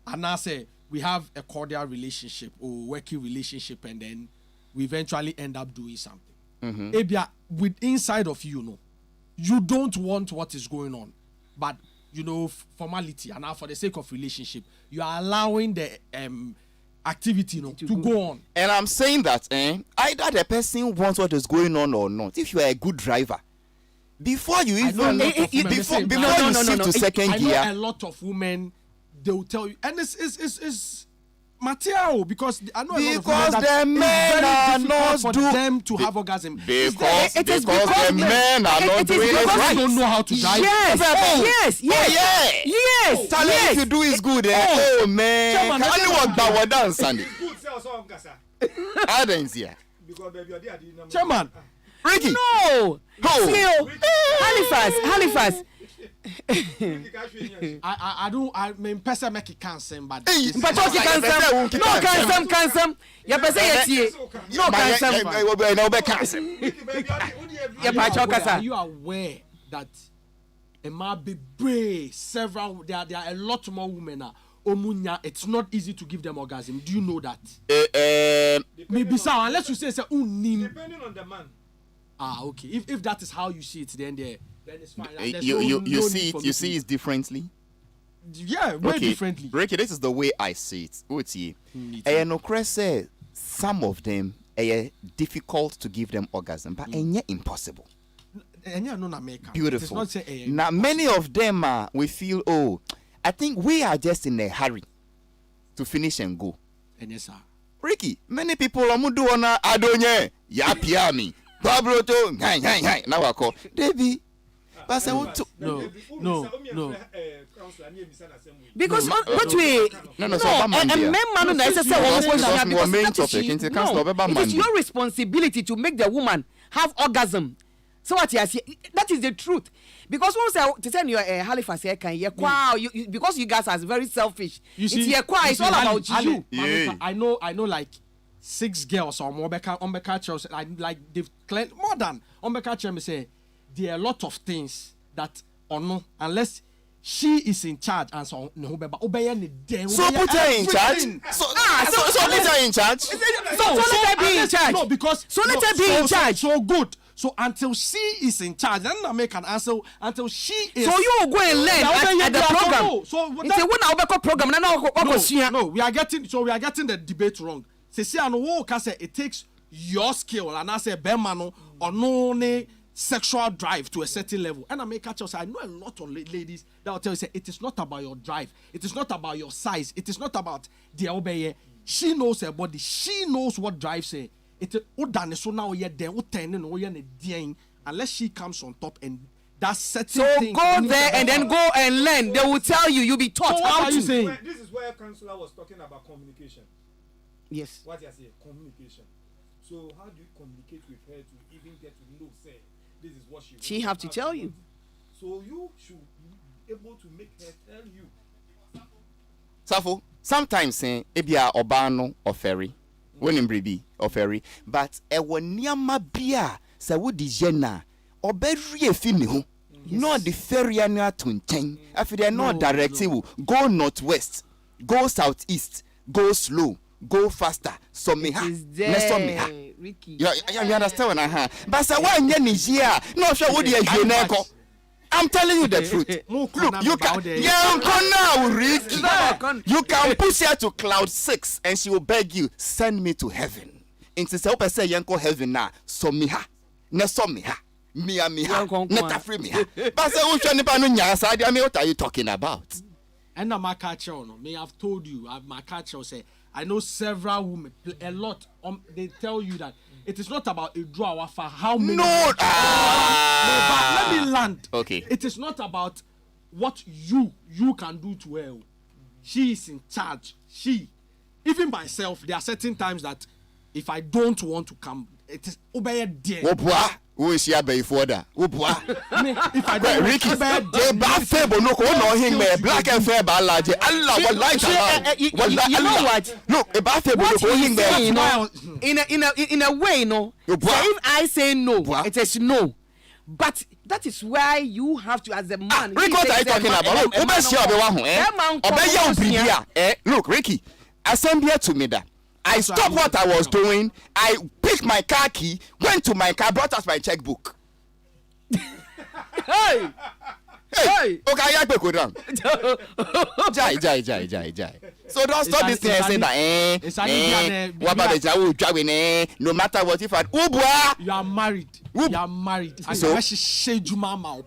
And I say we have a cordial relationship or working relationship, and then we eventually end up doing something. Ebia, with inside of you, you don't want what is going on, but formality, and now for the sake of relationship, you are allowing the activity to go on. And I'm saying that either the person wants what is going on or not. If you are a good driver, before you even before you shift to second gear, I know a lot of women, they will tell you, and it's material, because I know because the men are not for them to have orgasm. Because the men are not doing it right. They don't know how to drive. Yes. Tell them if you do is good. Oh man, only what bawa dance Sunday. I don't see. Chairman, Ricky. No. Halifax. I mean, person make it cancel, but But you cancel. You Are you aware that a man be brave? Several there are a lot more women omunya. It's not easy to give them orgasm. Do you know that? Maybe so, unless you say depending on the man. Okay. If that is how you see it, then it's fine. You see it differently. Yeah, very differently. Ricky, this is the way I see it. Some of them are difficult to give them orgasm, but impossible. Beautiful. Now many of them we feel, I think we are just in a hurry to finish and go. Yes, sir. Ricky, many people are do on Addo yapiami. Pablo to now I call Debbie. But I want to no. Because what we no. It is your responsibility to make the woman have orgasm. So what you say, that is the truth. Because once to tell you Halifax because you guys are very selfish. It's all about you. I know like 6 girls or more church, like they've cleared more than church say there are a lot of things that no, unless she is in charge and so no so put her in charge. So put her in charge. So let her be in charge. No, because let her be in charge. So good. So until she is in charge, then I make an answer. Until she is. So you will go and learn at the program. So it's a one-hour program. No, we are getting the debate wrong. Say it takes your skill, and I say Bemano or no sexual drive to a certain level. And I make catch us. I know a lot of ladies that will tell you, say, it is not about your drive, it is not about your size, it is not about the obey. She knows her body, she knows what drives her. It so now unless she comes on top and that certain so thing. Go there and then go and learn. They will tell you. You'll be taught so how to. This is where counselor was talking about communication. Yes. What you say? Communication. So how do you communicate with her to even get to know, say, this is what she wants? She have to tell you. So you should be able to make her tell you. Safo, sometimes ebia obano or ferry, when in bribi or ferry, but niama bia sa wodi jena oberi efini ho. No the ferry ania to nchen. Afi they no directing you. Go northwest, go southeast, go slow, go faster. So me ha. Ricky. You understand what but say why nye ni here? No sure what you I'm telling you the truth. Look, you can Ricky. You can push her to cloud 6 and she will beg you, send me to heaven. Into say yanko heaven na so me ha. Ne so me ha. Me not free me. But say what are you talking about? And now my catcher, may have told you, my catcher say, I know several women, a lot. They tell you that it is not about a draw for how many. No, but let me land. Okay. It is not about what you can do to her. She is in charge. Even myself, there are certain times that if I don't want to come, it is obey dear. Who is here before that? If I don't Ricky, the bad fable no ko no him black and fair ba large. Allah wallahi. You know what? Look, a bad fable no ko him in a way, no. So if I say no, it is no. But that is why you have to, as a man. Ricky, what are you talking about? Look, Ricky, assemble to me that. I stopped what I was doing. I picked my car key, went to my car, brought out my checkbook. Hey! Okay, I go down. Jai. So don't stop this thing and say that. What about the Jawu driving? No matter what, if I you are married. You are married. So she shade you, mama.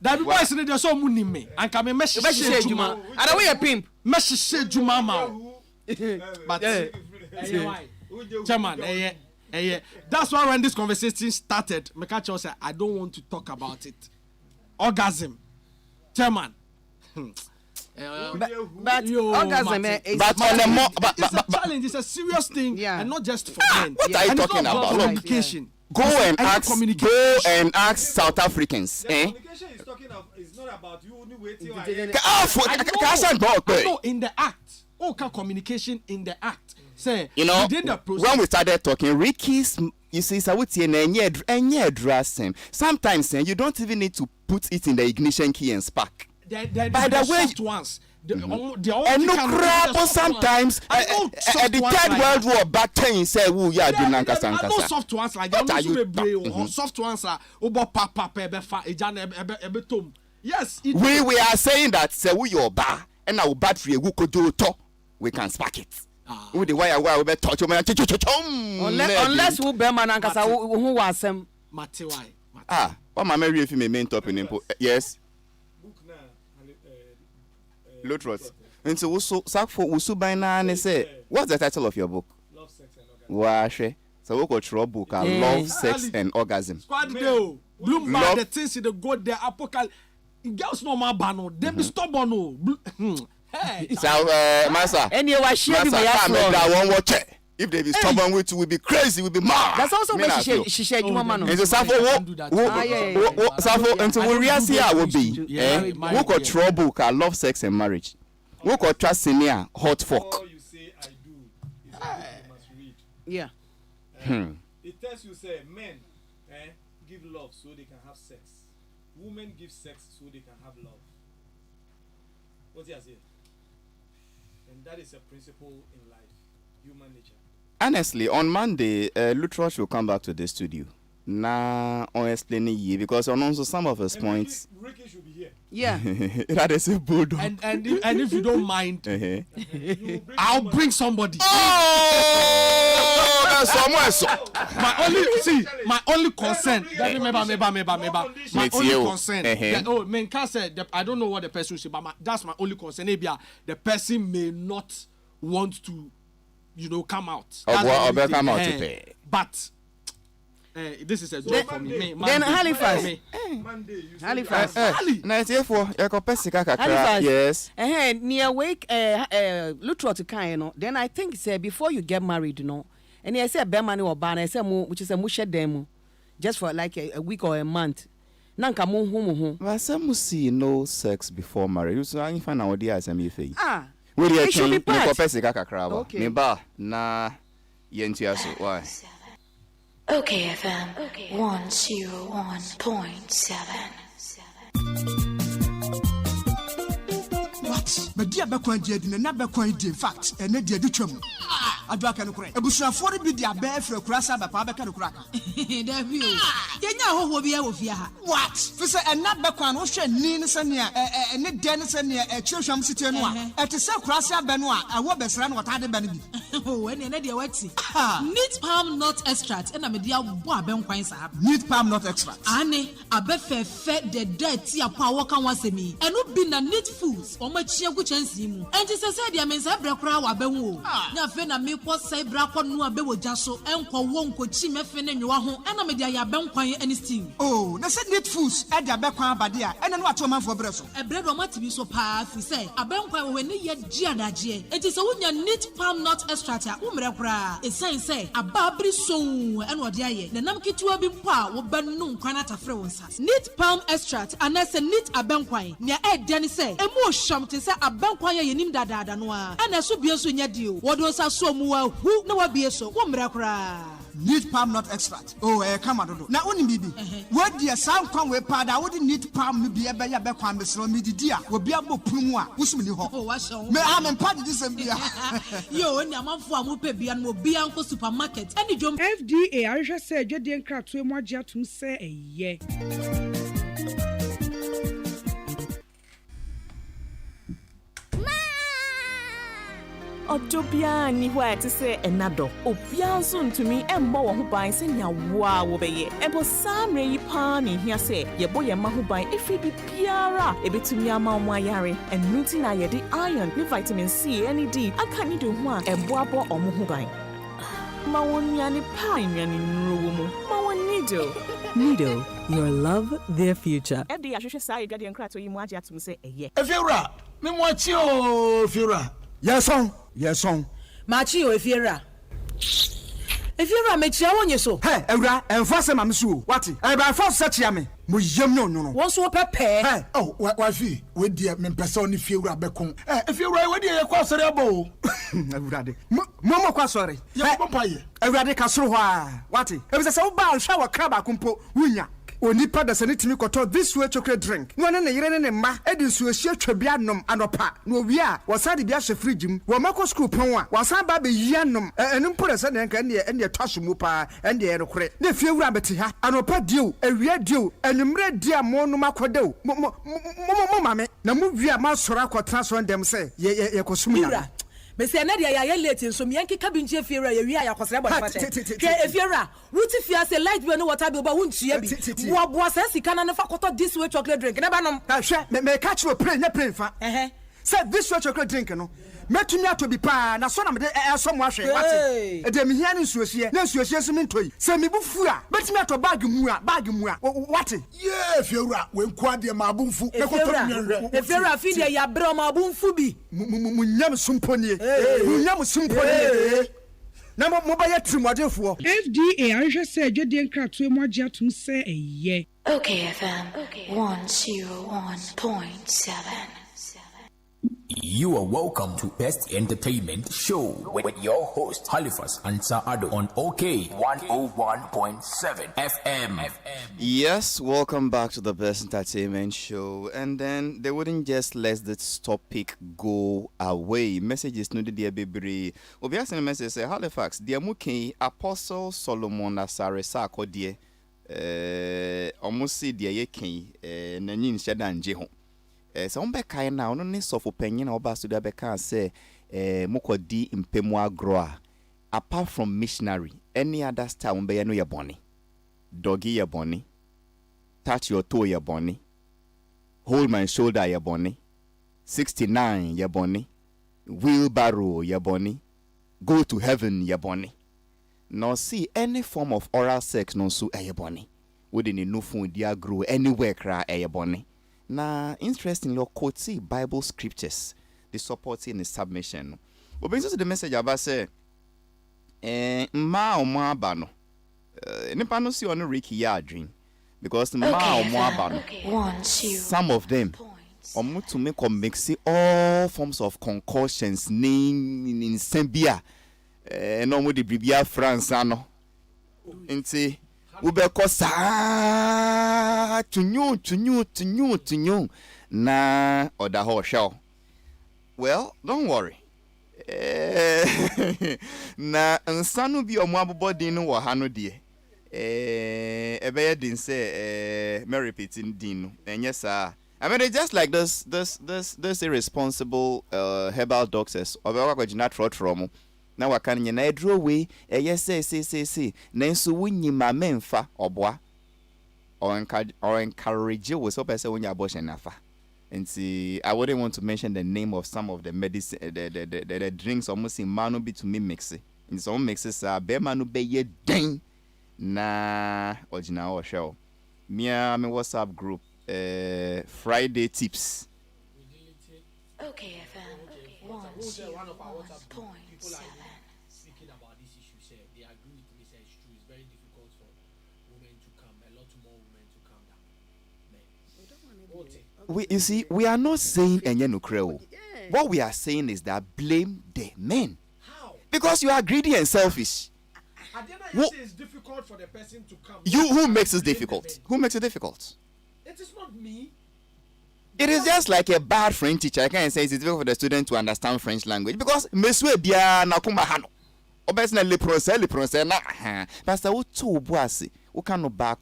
That people say they so money me. And come me shade you, mama. And we a pimp. Me shade you, mama. But Chairman, that's why when this conversation started, Mekacho said, I don't want to talk about it. Orgasm, Chairman. But orgasm is it's a challenge. It's a serious thing, and not just for men. What are you talking about? Communication. Go and ask South Africans. Communication is talking of is not about you only waiting. I know in the act. Okay, communication in the act. Say, you know, within the process. when we started talking, Ricky's, you see, sometimes you don't even need to put it in the ignition key and spark. By the way, soft ones. And no crap, sometimes at the Third World War back then, say, "Oh yeah, do Nankasa." No soft ones like that. Soft ones are yes. We are saying that say we your bar and our battery we could do to. We can spark it. With the wire we touch unless who bear man Nankasa who was him. What my Mary if you may main top in input. Yes. Lotrot. And so Sak for Usubaina and say, what's the title of your book? Love, Sex and Orgasm. Washe. So we got your book Love, Sex and Orgasm. Squad go. Bloomberg the things in the God the apocalypse. Girls no more bano. They be stubborn no. Hey. So Massa. And you are sharing my that one watch it. If they be stubborn with you, we be crazy, we be mad. That's also what she shared you mama no. And so Safo until we realize here will be we got trouble Love, Sex and Marriage. We got trust senior hot fuck. All you say I do is what you must read. Yeah. It tells you say men give love so they can have sex. Women give sex so they can have love. What do you say? And that is a principle in life, human nature. Honestly, on Monday, Lutrosh will come back to the studio. Now, on explaining you because on also some of his points. Ricky should be here. Yeah. That is a bulldog. And if you don't mind, I'll bring somebody. Oh, that's someone. My only concern. My only concern. Oh, Menka said I don't know what the person said, but that's my only concern. Maybe the person may not want to. Come out. Come out to pay. But this is a job for me. Then Halifax. Halifax. Yes. Near wake Lutro to kind, then I think say before you get married, and I say bear money or ban, I say which is a musha demo, just for like a week or a month. Nanka mu. But some see no sex before marriage. So I find out the as Ah. It should be part. Okay. Na yentiaso. Why? Okay, FM 101.7. What? But dear Bakwan did and not Bakwan in fact, and not dear Duchum. I do can correct. A bush for the dear bear for a crassa, but Papa can crack. You know who will be out of here. What? Fisher and not Bakwan, Ocean, Nina Sania, and Nick Dennis and a Chilsham City. At the South Crassa Benoit, I will best run what I had been. Oh, and an idea what's it? Neat palm nut extract and a media boabem quines up. Neat palm nut extract. Anne, a befe fed the dead tea power can once a me, and would be a neat foods or much which chansi mu enti se dia mensa bra kora wa benwo na fe na me ko sai bra ko no abewo jaso enko wo nko chi mefe ne nwa ho na me dia ya benkwan ani steam oh na se net foods e dia bekwan abade a ene no ato manfo bre so e bre do matibi so pa fi say abenkwan wo ne ye giadaje enti se wonya neat palm nut extract a umre kora e say aba bri so ene ode aye na nam kitua bi mpo a wo banu nkwan atafre wonsa neat palm extract anase neat abenkwan ne e dia ne say emu sham te say abenkwan ye nim dadaada no a ana so bie so nya dio wodo sa so mu a hu na wa bie so wo mre kora neat palm nut extract oh come on na oni bibi what dia sound kwan we pada wo di neat palm no bia be ya be kwan mesro mi didi a obi abopunu a wusum ni ho oh wa so me am padi di sem bia yo oni amanfo amope bia no obi anko supermarket ani jom FDA ahwehwe se adwade nkratoe mu agye atum se eye Otopia ni hwa ti se enado opia nso ntumi embo wo ho ban se nya wa wo beye ebo samre yi pa ni hia se yebo ye ma ho ban efi bi biara ebetumi ama omo ayare enuti na ye di iron ni vitamin C any D aka ni do ho a ebo abo omo ho ban ma wonya ni pa nyani nro mu ma woni do Nido, your love, their future. FDA ahwehwe sai adwade nkrato yi mu agye atum se eye Efiura me mo achi o Efiura yes on machi o Efiura me chia wonye so hey ewura enforce mam so what e ba force chia me mo yem no no won so pepe hey oh wa fi we die me pese oni Efiura bekon Efiura we die ye kwa sori abo ewura de mo kwa sori ye ko paye ewura de ka soro ho a what e be se wo ba hwa wa kraba kumpo wunya onipa da sane timi koto this way chocolate drink no ne yire ne mma edi nsuohie twabia nom anopa no owi a wasade bia hye fridge mu wo mako school pon a wasan ba be yia nom enu mpore se ne nka ne twaso mu pa ende ye rekore ne fie wura beti ha anopa dio awia dio enumre dia mo no makodew mo mame na mu wi a ma soro akotra so ndem se ye kosum ya me say na dia ya late nso me yankeka bi nche Efiura ye wi a yakosere bo fa che ke Efiura wuti fia say light bill no water bill ba wuntua bi wo sa sika na fa koto this way chocolate drink na ba nom hwe me catch you play nya play fa say this way chocolate drink no metumi ato bi pa na so na me so mo ahwe wate e de me hia ne nsuohie na nsuohie so me ntoi say me bufu a metumi ato bag mu a wate ye Efiura we nko ade ma abunfu e koto mi Efiura fi de ya bro ma abunfu bi munyam sumponie munyam sumponie na mo ba ya trimodefo FDA ahwehwe se adwade nkratoe mu agye atum se eye Okay FM 101.7. You are welcome to Best Entertainment Show with your host Halifax and Addo on OK 101.7 FM. Yes, welcome back to the Best Entertainment Show. And then they wouldn't just let this topic go away. Messages no dear baby. Obi asking a message say Halifax, dear Muki, Apostle Solomon Asare Sako dear. Almost see dear Yeki, Nanin Shadan Jeho. So on bekai na ono ne sofo panyin na oba studio beka say mukodi mpemu agroa apart from missionary any other style on be no ye boni doggy ye boni touch your toe ye boni hold my shoulder ye boni 69 ye boni wheelbarrow ye boni go to heaven ye boni no see any form of oral sex no so ye boni within no phone dia grow anywhere cry ye boni. Now, interestingly, quote Bible scriptures, the supporting the submission. But brings us to the message about say, ma o mo abano. Nipa no si ono Ricky ya dream because ma o mo abano. Some of them, omo to make or mix all forms of concoctions, in Sembia, no mo di Bibia France ano. Inti. Ubeko sa tunyu na oda ho show. Well, don't worry. Na nsanu bi omo abobodin no wo ha no de. Ebeye din say me repeating din no. Enye sa. I mean, it's just like this irresponsible herbal doctors. Obewa kwa jina trot na wakan nyina edro we yes na nso wunyima memfa obwa or encourage we so person wunya abortion nafa And see, I wouldn't want to mention the name of some of the medicine, the drinks almost in manu be to me mix it. In some mixes, be manu be ye ding na original or show. Me WhatsApp group, Friday tips. Okay, FM. 101.7. Speaking about this issue, say they agree with me. Say it's true. It's very difficult for women to come. A lot more women to come than men. You see, we are not saying no. What we are saying is that blame the men. How? Because you are greedy and selfish. It's difficult for the person to come. Who makes it difficult? Who makes it difficult? It is not me. It is just like a bad French teacher. I can't say it's difficult for the student to understand French language because meswe bia na kuma hano. Obesna le prononcer na pastor wo to boase. Wo kan no back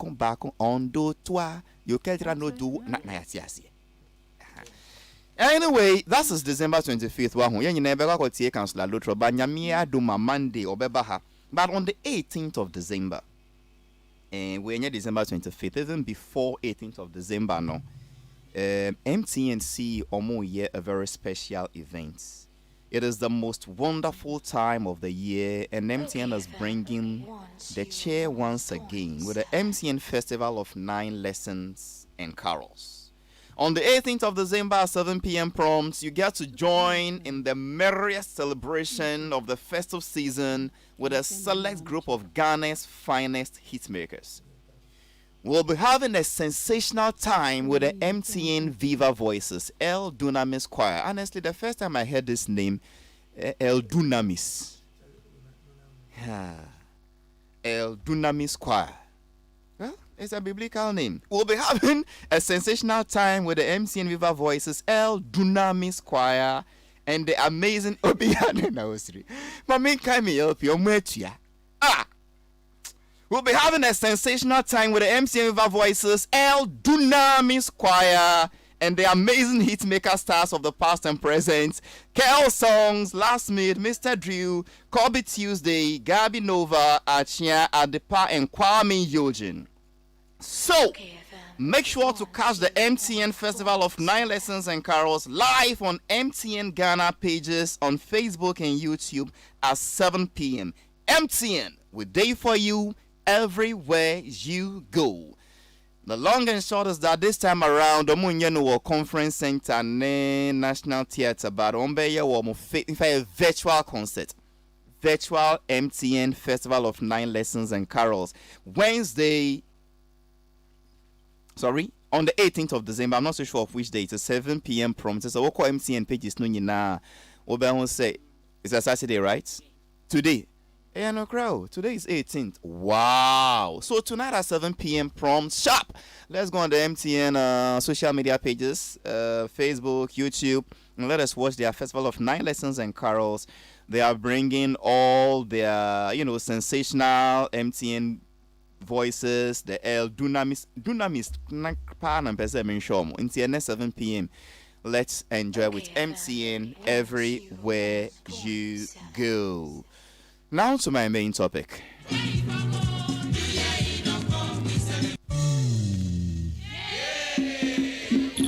on do toi. You can't no do na yasiasi. Anyway, that is December 25th. Wa ho yen nyina be kwa tie councilor Lotro ba nyame aduma Monday obeba ha. But on the 18th of December, and we're near December 25th, even before 18th of December, no, MTNC Omo year a very special event. It is the most wonderful time of the year, and MTN is bringing the chair once again with the MTN Festival of 9 Lessons and Carols. On the 18th of December at 7 p.m. prompt, you get to join in the merriest celebration of the festive season with a select group of Ghana's finest hitmakers. We'll be having a sensational time with the MTN Viva Voices, El Dunamis Choir. Honestly, the first time I heard this name, El Dunamis. El Dunamis Choir. Well, it's a biblical name. We'll be having a sensational time with the MTN Viva Voices, El Dunamis Choir, and the amazing Obiane Naosri. Mami Kaimi help you, we'll be having a sensational time with the MTN Viva Voices, El Dunamis Choir, and the amazing hitmaker stars of the past and present, KL Songs, Last Mid, Mr. Drew, Kobe Tuesday, Gabi Nova, Achia, Adepa, and Kwame Yojin. So, make sure to catch the MTN Festival of 9 Lessons and Carols live on MTN Ghana pages on Facebook and YouTube at 7 p.m. MTN, we're there for you everywhere you go. The long and short is that this time around, the Conference Center National Theatre, but a virtual concert. Virtual MTN Festival of 9 Lessons and Carols. On the 18th of December, I'm not so sure of which day, it's a 7 p.m. prompt. So we'll call MTN pages no nyina. We'll say it's a Saturday, right? Today. No crowd. Today is 18th. Wow. So tonight at 7 p.m. prompt sharp. Let's go on the MTN social media pages, Facebook, YouTube, and let us watch their Festival of 9 Lessons and Carols. They are bringing all their, sensational MTN voices, the El Dunamis until 7 p.m. Let's enjoy with MTN everywhere you go. Now to my main topic.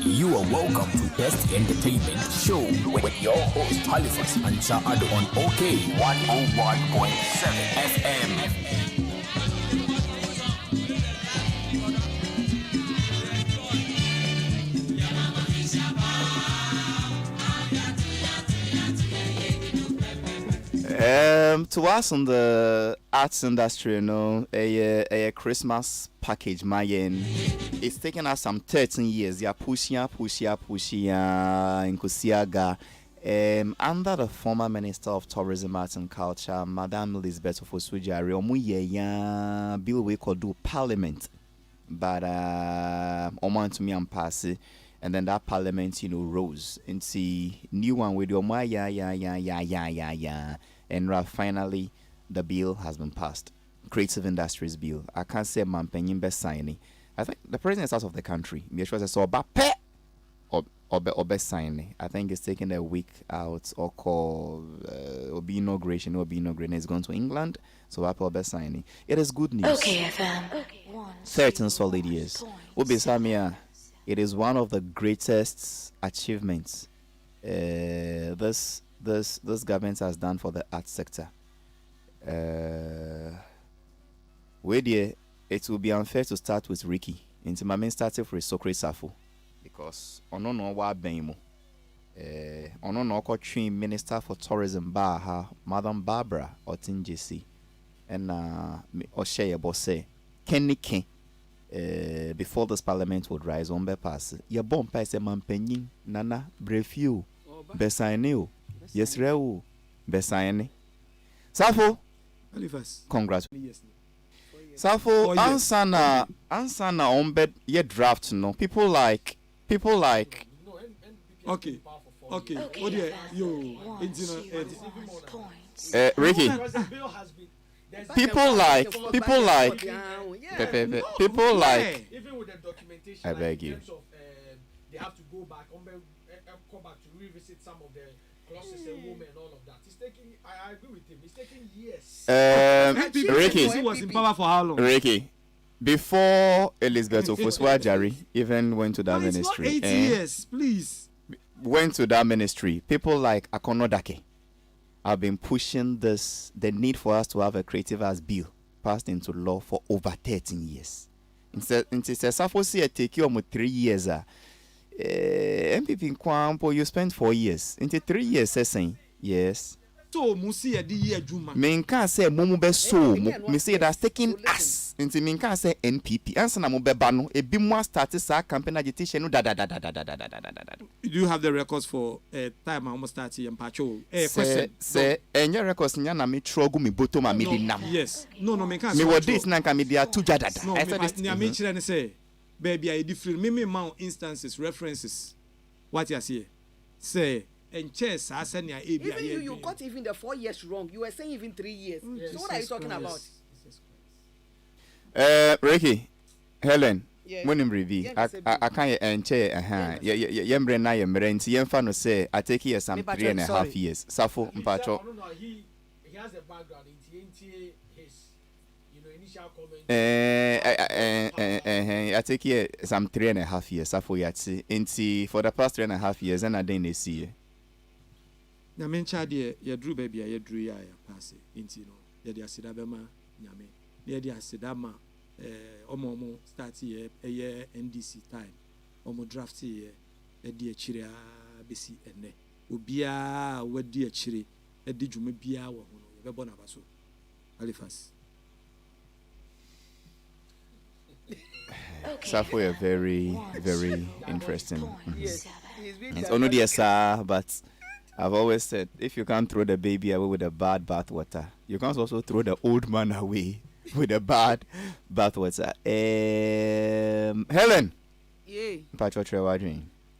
You are welcome to Best Entertainment Show with your host Halifax and Addo on OK 101.7 FM. To us in the arts industry, a Christmas package, it's taken us some 13 years. They are pushing in Kusiaga. Under the former Minister of Tourism, Arts and Culture, Madame Elizabeth Ofosujari, bill we could do Parliament, but Oman to me and Passy. And then that parliament, rose into new one with your and finally the bill has been passed. Creative Industries Bill. I can't say Mampenyin best signing. I think the president is out of the country. Or best signing. I think it's taking a week out or call or be inauguration. It's going to England. So Apple best signing. It is good news. Okay, FM. 13 solid years. We'll be Samia. it is one of the greatest achievements this government has done for the arts sector. It will be unfair to start with Ricky. Into my main started for Socrates Safo because ono no wa ben mu. Ono no ko Minister for Tourism Madam Barbara Otinjesi and Osheye Bose Kenny Ken before this parliament would rise on pass. Ya bompa se mampenyin nana brefiu besaineo yesreu besaine. Safo Halifax. Congratulations. Safo ansana ombed ye draft no people like okay. Oh dear, Ricky. People like even with the documentation, I beg you. They have to go back to revisit some of the clauses and women and all of that. It's taking. I agree with him. It's taking years. Ricky, he was in power for how long? Ricky, before Elizabeth Ofuswa-Jari even went to that ministry, it's not 8 years, please. Went to that ministry. People like Akonodake have been pushing the need for us to have a creative arts bill passed into law for over 13 years. Instead, Safo see a take you almost 3 years. MPP in Kwampo, you spent 4 years. Into 3 years, saying yes. So Musi a year Juma. Minka say Mumu be so me say that's taking us. Into Minka say NPP. Answer na mo be bano. E bi mo started sa campaign agitation no da. Do you have the records for time I almost started and patrol? Say your records nya na me trogu me bottom ma me di nam. Yes. No, Minka. Me what date na ka me dia tu da. No, I me chire say baby I different me mount instances references. What you say and chess I send ya even you got even the 4 years wrong. You were saying even 3 years. So what are you talking about? Ricky, Helen, when him review, I can't enche yembre na yembre nti yemfa no say I take here some 3.5 years. Safo mpacho. He has a background into his initial comment. I take here some 3.5 years. Safo yati nti for the past 3.5 years and I didn't see. Na mencha de ye drew baby ye drew ya pass into no ye de asida bema nyame ye de asida ma omo start ye NDC time omo draft ye e de akire a besi enne obia wadi akire e de dwuma bia wo ho no ye bebo na baso Halifax. Safo is very interesting. It's only the sir, but I've always said, if you can't throw the baby away with the bad bathwater, you can't also throw the old man away with the bad bathwater. Helen. Yeah. Patrick,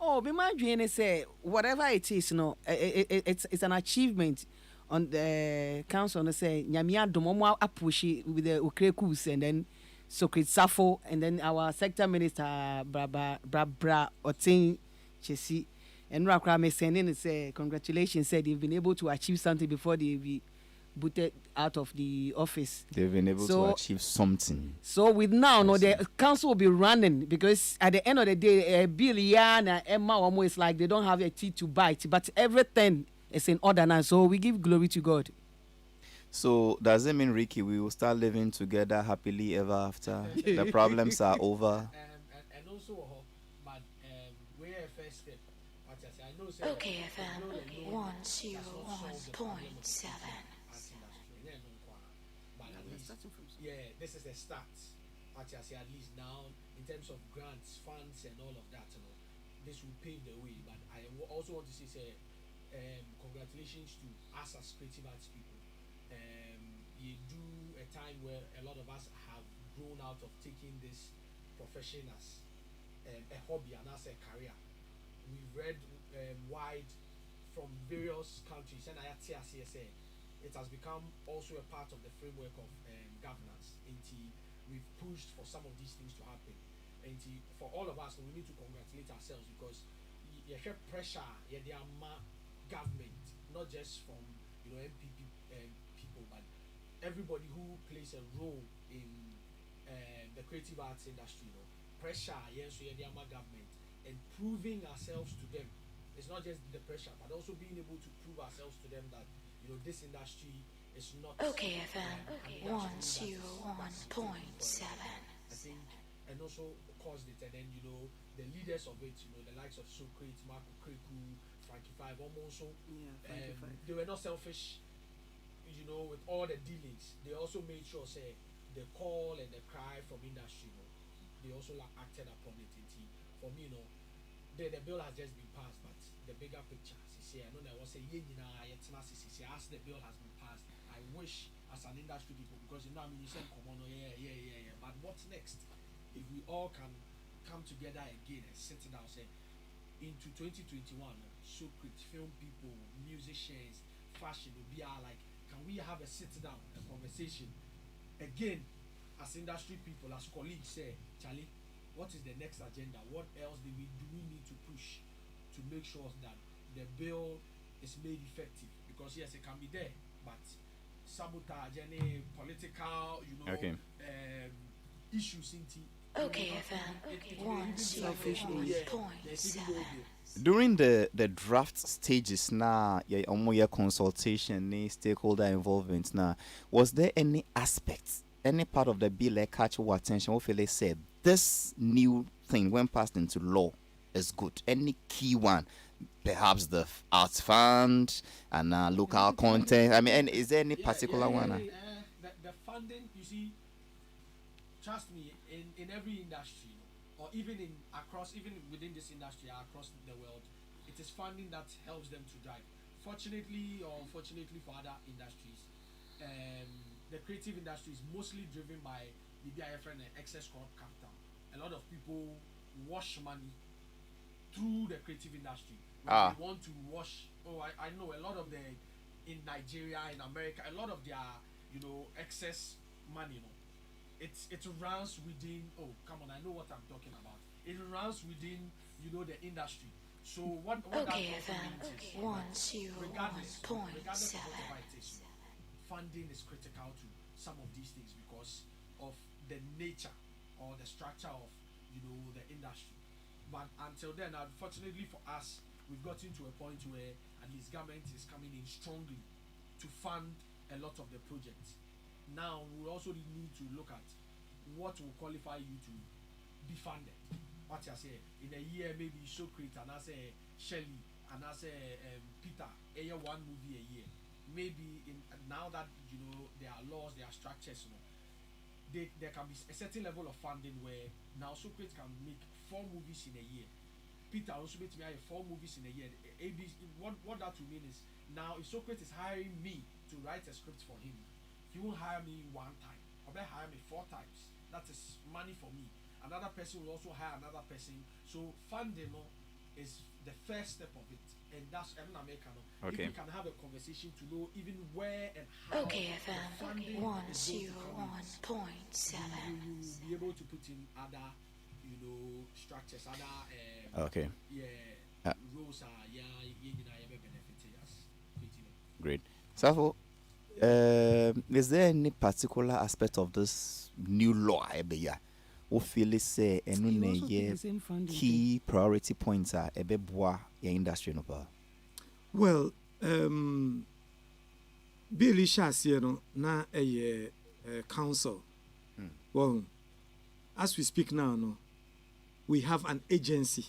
oh, be my dream is say whatever it is, it's an achievement on the council. No say nyamia domo apushi with the Ukrekus and then Socrates Safo and then our sector minister Bra Otin Chesi. And Rakra may send in and say, congratulations, said they've been able to achieve something before they be booted out of the office. They've been able to achieve something. So with now, the council will be running because at the end of the day, Bill, Yana, Emma, almost like they don't have a teeth to bite, but everything is in order now. So we give glory to God. So does it mean, Ricky, we will start living together happily ever after? The problems are over. And also, but we're first step. Okay, FM 101.7. Yeah, this is a start. At least now, in terms of grants, funds, and all of that, this will pave the way. But I also want to say, congratulations to us as creative arts people. You do a time where a lot of us have grown out of taking this profession as a hobby and as a career. We've read wide from various countries, and it has become also a part of the framework of governance. We've pushed for some of these things to happen. For all of us, we need to congratulate ourselves because you have pressure, government, not just from MPP people, but everybody who plays a role in the creative arts industry. Pressure, yes, government. and proving ourselves to them. It's not just the pressure, but also being able to prove ourselves to them that this industry is not. Okay, FM 101.7. I think, and also caused it, and then the leaders of it, the likes of Socrates, Marco Kreku, Frankie Five, almost so. They were not selfish, with all the dealings. They also made sure, say, the call and the cry from industry, they also acted upon it. For me, the bill has just been passed, but the bigger picture, I know there was a as the bill has been passed, I wish as an industry people, because you said come on, yeah, but what's next? If we all can come together again and sit down, say, into 2021, Socrates, film people, musicians, fashion will be like, can we have a sit down, a conversation again as industry people, as colleagues, say, Charlie, what is the next agenda? What else do we need to push to make sure that the bill is made effective? Because yes, it can be there, but sabotage, any political, issues into. Okay, FM 101.7. During the draft stages now, consultation, stakeholder involvement now, was there any aspects, any part of the bill that catch your attention? What they said this new thing when passed into law is good. Any key one, perhaps the arts fund and local content. I mean, and is there any particular one? The funding, you see, trust me, in every industry, or even within this industry across the world, it is funding that helps them to drive. Fortunately or unfortunately for other industries, the creative industry is mostly driven by the BIF and excess corrupt capital. A lot of people wash money through the creative industry. When they want to wash, I know a lot of in Nigeria, in America, a lot of their, excess money, it runs within, I know what I'm talking about. It runs within, the industry. So what okay, that means is, regardless of whatever it is, funding is critical to some of these things because of the nature or the structure of, the industry. But until then, unfortunately for us, we've gotten to a point where at least government is coming in strongly to fund a lot of the projects. Now we also need to look at what will qualify you to be funded. What I say in a year, maybe Socrates and I say Shelley and I say Peter, one movie a year. Maybe now that there are laws, there are structures, there can be a certain level of funding where now Socrates can make 4 movies in a year. Peter also made me 4 movies in a year. What that will mean is now if Socrates is hiring me to write a script for him, he won't hire me 1 time. Or they hire me 4 times. That is money for me. Another person will also hire another person. So funding is the first step of it. And that's American. Okay. If we can have a conversation to know even where and how okay, FM 101.7. You'll be able to put in other structures, other okay. Rules are great. So is there any particular aspect of this new law who feel say key priority points are your industry no? Well, Billy Shasiano na a council. Well, as we speak now, we have an agency.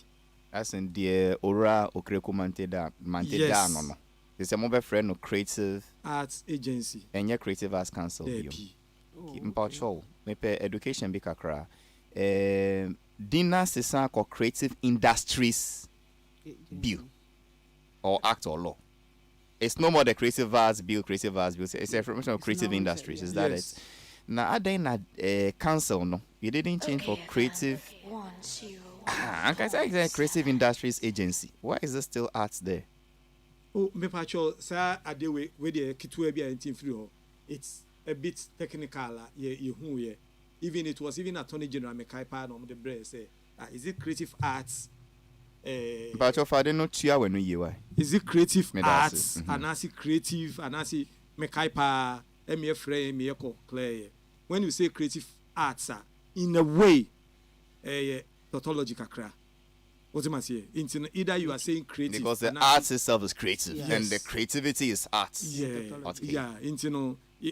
As in the Ora Okreko Manteda no. It's a mobile friend of creative arts agency. And your creative arts council. Maybe education be kakra. Dinner sesa ko creative industries bill or act or law. It's no more the creative arts bill. It's a information of creative industries. Is that it? Now, I didn't council no. You didn't change for creative. I can say creative industries agency. Why is there still arts there? Oh, me pacho sa Addo we the kitwe bia entin free ho. It's a bit technical even it was even Attorney General Mekaipa no the bread say is it creative arts but of I don't chia when you why is it creative arts and I see creative and I see Mekaipa me frame me clear when you say creative arts in a way tautology kakra What am I saying? Either you are saying creative because the art itself is creative, and the creativity is art. Yeah.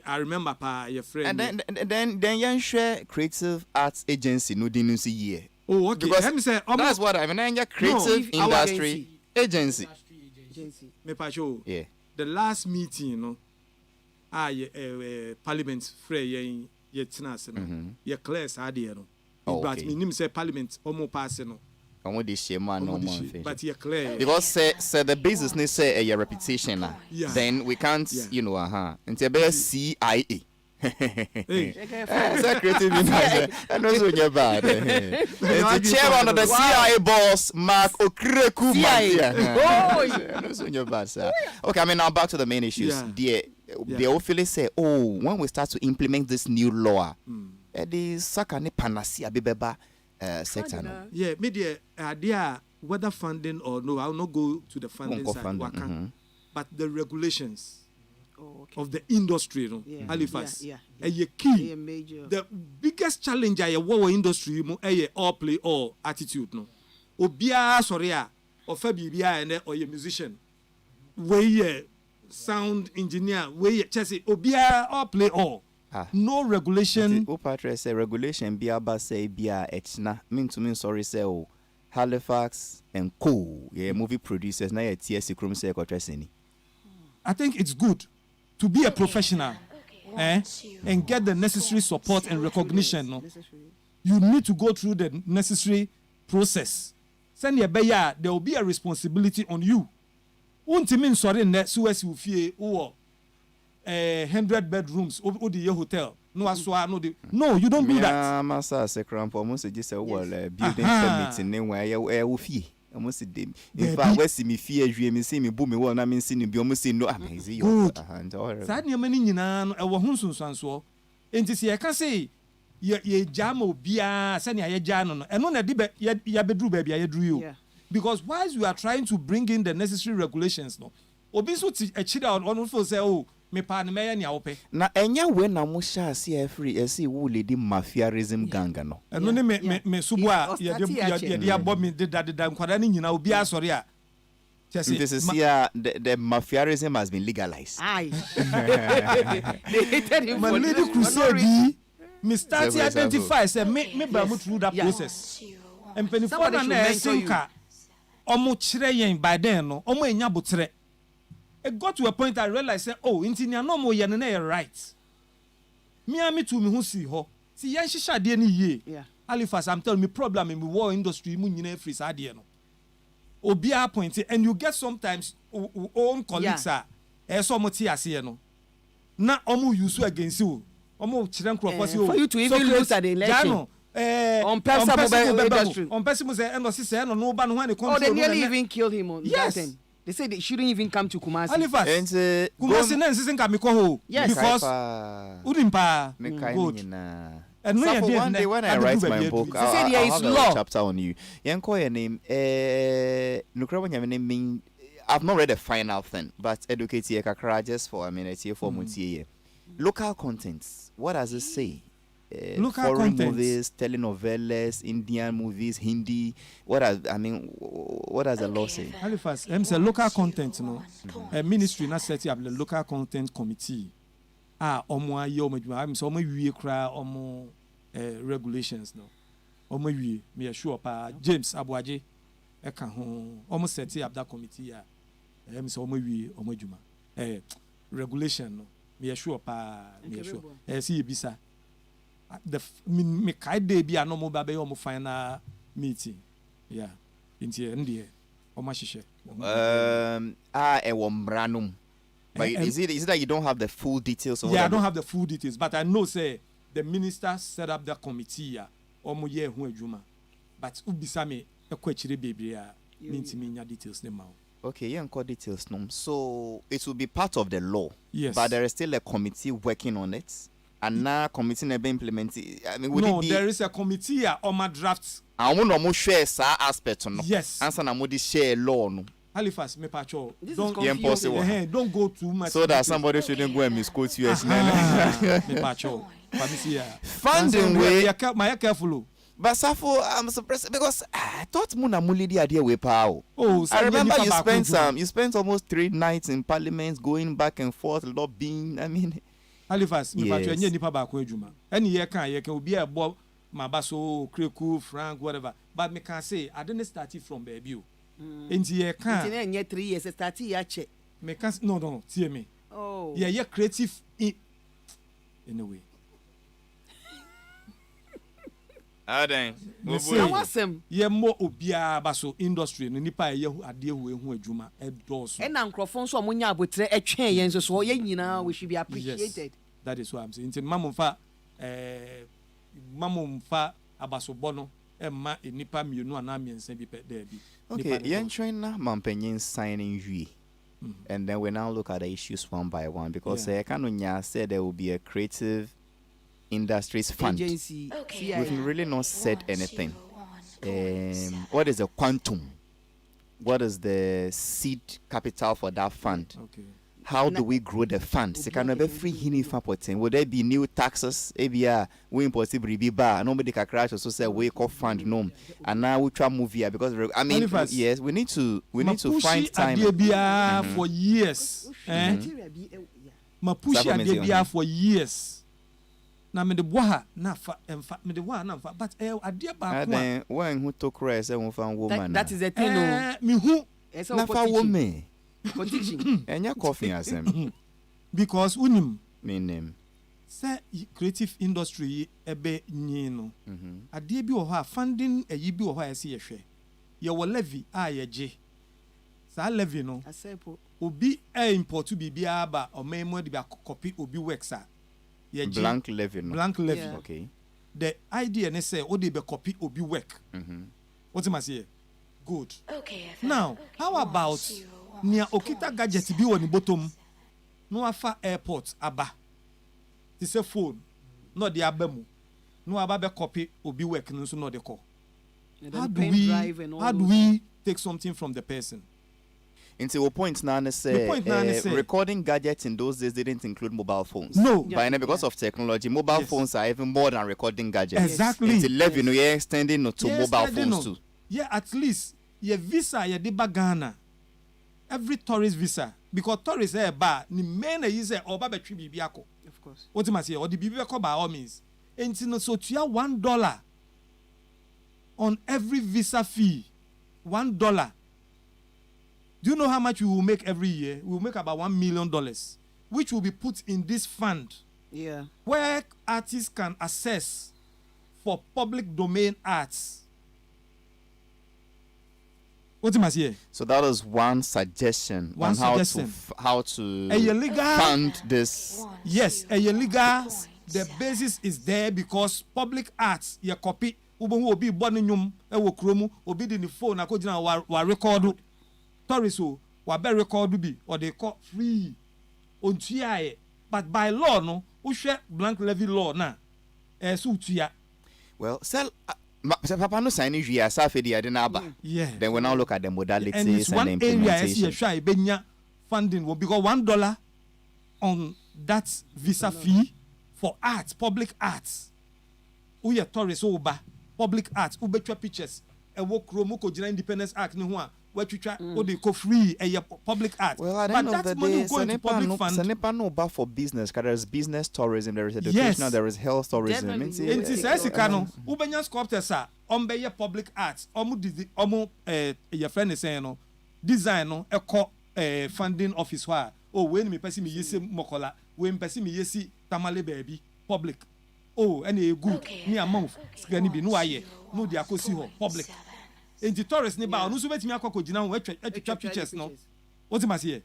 I remember your friend. And then you share creative arts agency no denuncia year. Oh, okay. Because Let me say, that's what I mean. Your creative industry agency. Yeah. The last meeting, Parliament free ye tinas no. Ye class idea no. But me nim say Parliament almost pass no. But you're clear. Because say the business say your reputation then we can't until be CIA. That's creative industry. And also you're bad. The chairman of the CIA boss Mark Okreku. Okay, I mean now back to the main issues. They officially say, when we start to implement this new law, the sakane panacea bebeba sector. No? Yeah, media idea whether funding or no, I'll not go to the funding side. But the regulations of the industry, Halifax, a key. The biggest challenge I our industry a all play all attitude no. Obia sorry or Fabia and or a musician. Where sound engineer, where Chelsea Obia all play all. No regulation. Say regulation be about say be etna mean to mean sorry say Halifax and movie producers na TSC krum say any. I think it's good to be a professional and get the necessary support and recognition. No? You need to go through the necessary process. Send your there will be a responsibility on you. Untimin sorry net Suez you fear 100 bedrooms or the hotel. No, you don't do that. Massa second almost just a building permit in where you fee. Almost dim. In fact, we see me fear dream, see me boom, I mean, see me almost no amazing. Good. Sad near many in our Hunsun Sanso. And to see, I can say, ye jamo bia, send ye jano, and on a debate, ya bedroom baby, I drew you. Because whilst you are trying to bring in the necessary regulations, no, Obisu a cheat out on for say, me pan me nya ope na enya we na mo sha see free see wo lady mafiaism gang no eno ne me subu a ye de abọ me de nkwada ni nyina obi asori a this is here the mafiaism has been legalized. Aye. They hated him for lady crusade me start to identify say me ba mo through that process and penifo na na esinka omo kire yen by then no omo enya botre. It got to a point I realized, intinya no more yan right. Me to me who see her. See, yan she shadi any ye. Halifax, I'm telling me problem in the war industry, mun free sadi no. Obia point, and you get sometimes own colleagues are so much here no. Na omu use against you. Omu children crop for you to even lose at the election. On person say, and say, no ban when it comes. Oh, they nearly even killed him on that thing. They say they shouldn't even come to Kumasi. Halifax. Kumasi na nsisi nka ho. Yes. Because udimpa. Good. And one day when I write my book, I'll have a chapter on you. Yanko your name. I've not read the final thing, but educate ye kakra just for a minute here for Mutiye. Local contents. What does it say? Foreign movies, telenovelas, Indian movies, Hindi. What does the law say? Halifax, say local content, no. A ministry not set up the local content committee. Omo ayo I'm so we cry regulations no. Omo we me sure pa James Abuaje e ka ho omo set up that committee so omo we omo djuma regulation no. Me sure pa me sure. See bisa. The me kai dey bi anomo ba be your final meeting. Yeah. Inti ndie o ma hihye. E wo mranum. But is it that you don't have the full details of I don't have the full details, but I know say the minister set up the committee omo ye hu adwuma. But ubisa me e kwachire bebre a mintimi nya details ne ma. Okay, you got details no. So it will be part of the law. Yes. But there is still a committee working on it. And now committee never implemented. I mean, there is a committee on my drafts. I want to share some aspect no. Yes. Answer na modi share law no. Halifax me pacho. Don't go too much. So that somebody shouldn't go and misquote you as me pacho. Funding way. My careful. But Safo, I'm surprised because I thought Muna Muli the idea we power. Oh, I remember you spent spent almost 3 nights in Parliament going back and forth, lobbying. I mean, Halifax, me yes. patrol nipa ba ko adwuma. Any year can obi e bo mabaso, Kreku, Frank, whatever. But me can say I didn't start it from baby. Enti ye can. Enti na 3 years start ya che. Me can no, see me. Oh. Yeah, creative in a way. then. Awesome. Ye mo obia baso industry no nipa ye ade hu adwuma e doso. And nkrofo nso omonya abotre etwen yen so so ye nyina we should be appreciated. Yes, that is what I'm saying. Nti mamumfa abaso bono ma nipa mienu ana miensa bi pe there bi. Okay, yen train na mampenyin signing wi. And then we now look at the issues one by one because Kanunya said there will be a creative industries fund. Agency. Okay. We've really not said anything. What is the quantum? What is the seed capital for that fund? Okay. How do we grow the fund? Would there be new taxes? ABR, we impossible be bar. Nobody can crash or so say we call fund no. And now we try move here because I mean yes, we need to find time. For years. Mapushi adebia for years. Na me de boha na fa me de wa na fa but ade ba ko then when who took rest and found woman. That is the thing no. Me hu na fa woman. Teaching. Enya coffee asem. Because unim me name. Say creative industry ebe nyi no. Ade bi wo ha funding eyi bi wo ha ese ye hwe. Ye wo levy a ye je. Sa levy no. Asepo. Obi import bibia ba o memo de bi copy obi works a. Blank levy no. Blank levy. Yeah. Okay. The idea ne say o de be copy obi work. What am I say? Good. Okay. Now, how about near Okita gadget bi woni bottom? No afa airport aba. This a phone. No the abamu. No aba be copy obi work no so no the call. How do we take something from the person? Into a point now, recording gadgets in those days didn't include mobile phones. No. But because of technology, mobile phones are even more than recording gadgets. Exactly. It's 11, you're extending to mobile phones too. Yeah, at least your visa, your de Ghana. Every tourist visa. Because tourists are bar, ni men is a oba betri bibiako. Of course. What am I say? Or the bibiako by all means. And so to $1 on every visa fee. $1. Do you know how much we will make every year? We will make about $1 million, which will be put in this fund. Yeah. Where artists can access for public domain arts. What am I saying? So that is one suggestion on how to fund this. Yes, the basis is there because public arts, your copy, who be born in yum, kromu, obi the phone, wa record. Tourists who be record be or they call free on TIA. But by law, no, who share blank levy law now. Well, sell. Papa no signing here Safedi Adenaba. Yeah. Then we now look at the modalities and it's one and the area implementation. Benya funding will because $1 on that visa fee for arts, public arts. Uya tourists oba public arts, ubetra pictures. E wo kromo ko jina Independence Act ni ho a what they call free public art. Well, at the end of the day, Sanepa no bar for business. There is business tourism, there is educational, there is health tourism. It is Sikano. Ubenya sculptors are on public arts. Your friend is saying no design no funding office where when me person me yesi mokola when person me yesi tamale baby public and a good near month gonna be no aye no dia kosi ho public. In the tourist neighbor, no so betimi akoko gina ho etwa pictures no. What am I say?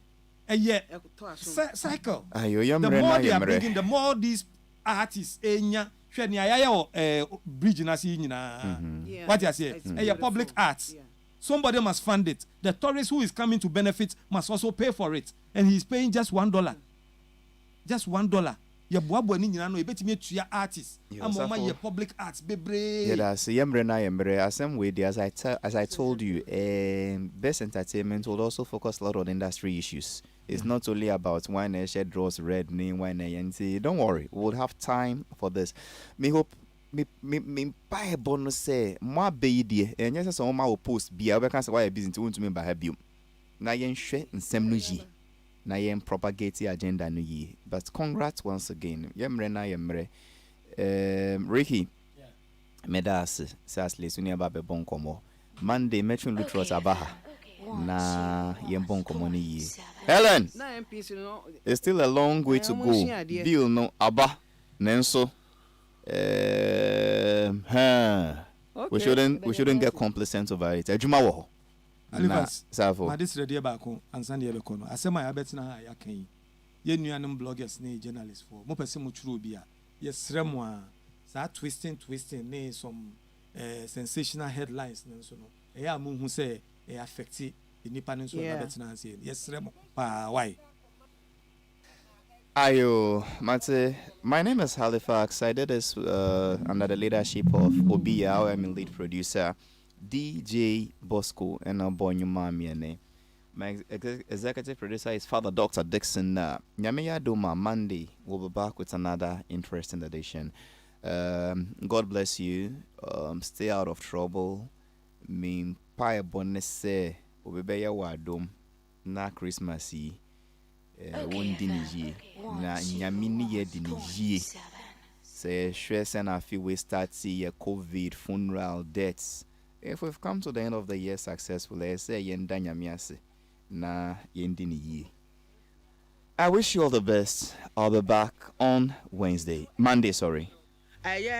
Cycle. The more they are bringing, the more these artists enya hwe ne ayaya bridge na si nyina. What you say? Public arts. Somebody must fund it. The tourist who is coming to benefit must also pay for it, and he is paying just $1. Just $1. Your boabo ni nyina no ebetimi etua artists amoma your public arts bebre. Yeah, that's yembre asem way as I told you, best entertainment will also focus a lot on industry issues. It's not only about when shed draws red name when don't worry, we'll have time for this. Me hope me buy bonus say more baby and yes so my post be I can say why business want to me by you na yen hwe nsem no yi na yen propagate agenda no yi but congrats once again yemre na yemre Ricky medas says le suni aba be bon komo Monday metro lutros abaha na yen bon komo ni yi Helen it's still a long way to go bill no aba nenso we shouldn't get complacent over it ejuma wo Halifax ma this ready ba ko ansan de be ko no asema ya betina ha ya kan ye nuanom bloggers ne journalists for mo pese mo churo bi a ye srem a sa twisting ne some sensational headlines ne so no e ya mo hu say e affect the nipa ne so na betina ha say ye srem pa why Ayo, Mate, my name is Halifax. I did this under the leadership of Obia. I'm a lead producer, DJ Bosco, and I'm born your mommy. My executive producer is Father Dr. Dixon. Nyamiya Doma Monday. We'll be back with another interesting edition. God bless you. Stay out of trouble. Min pie bonese. Obebeya wadom. Na Christmasy. Won diniji na nyamini ye diniji say stress and I feel we start see COVID funeral deaths. If we've come to the end of the year successfully, say yenda nyamiase na yendini. I wish you all the best. I'll be back on Monday, sorry.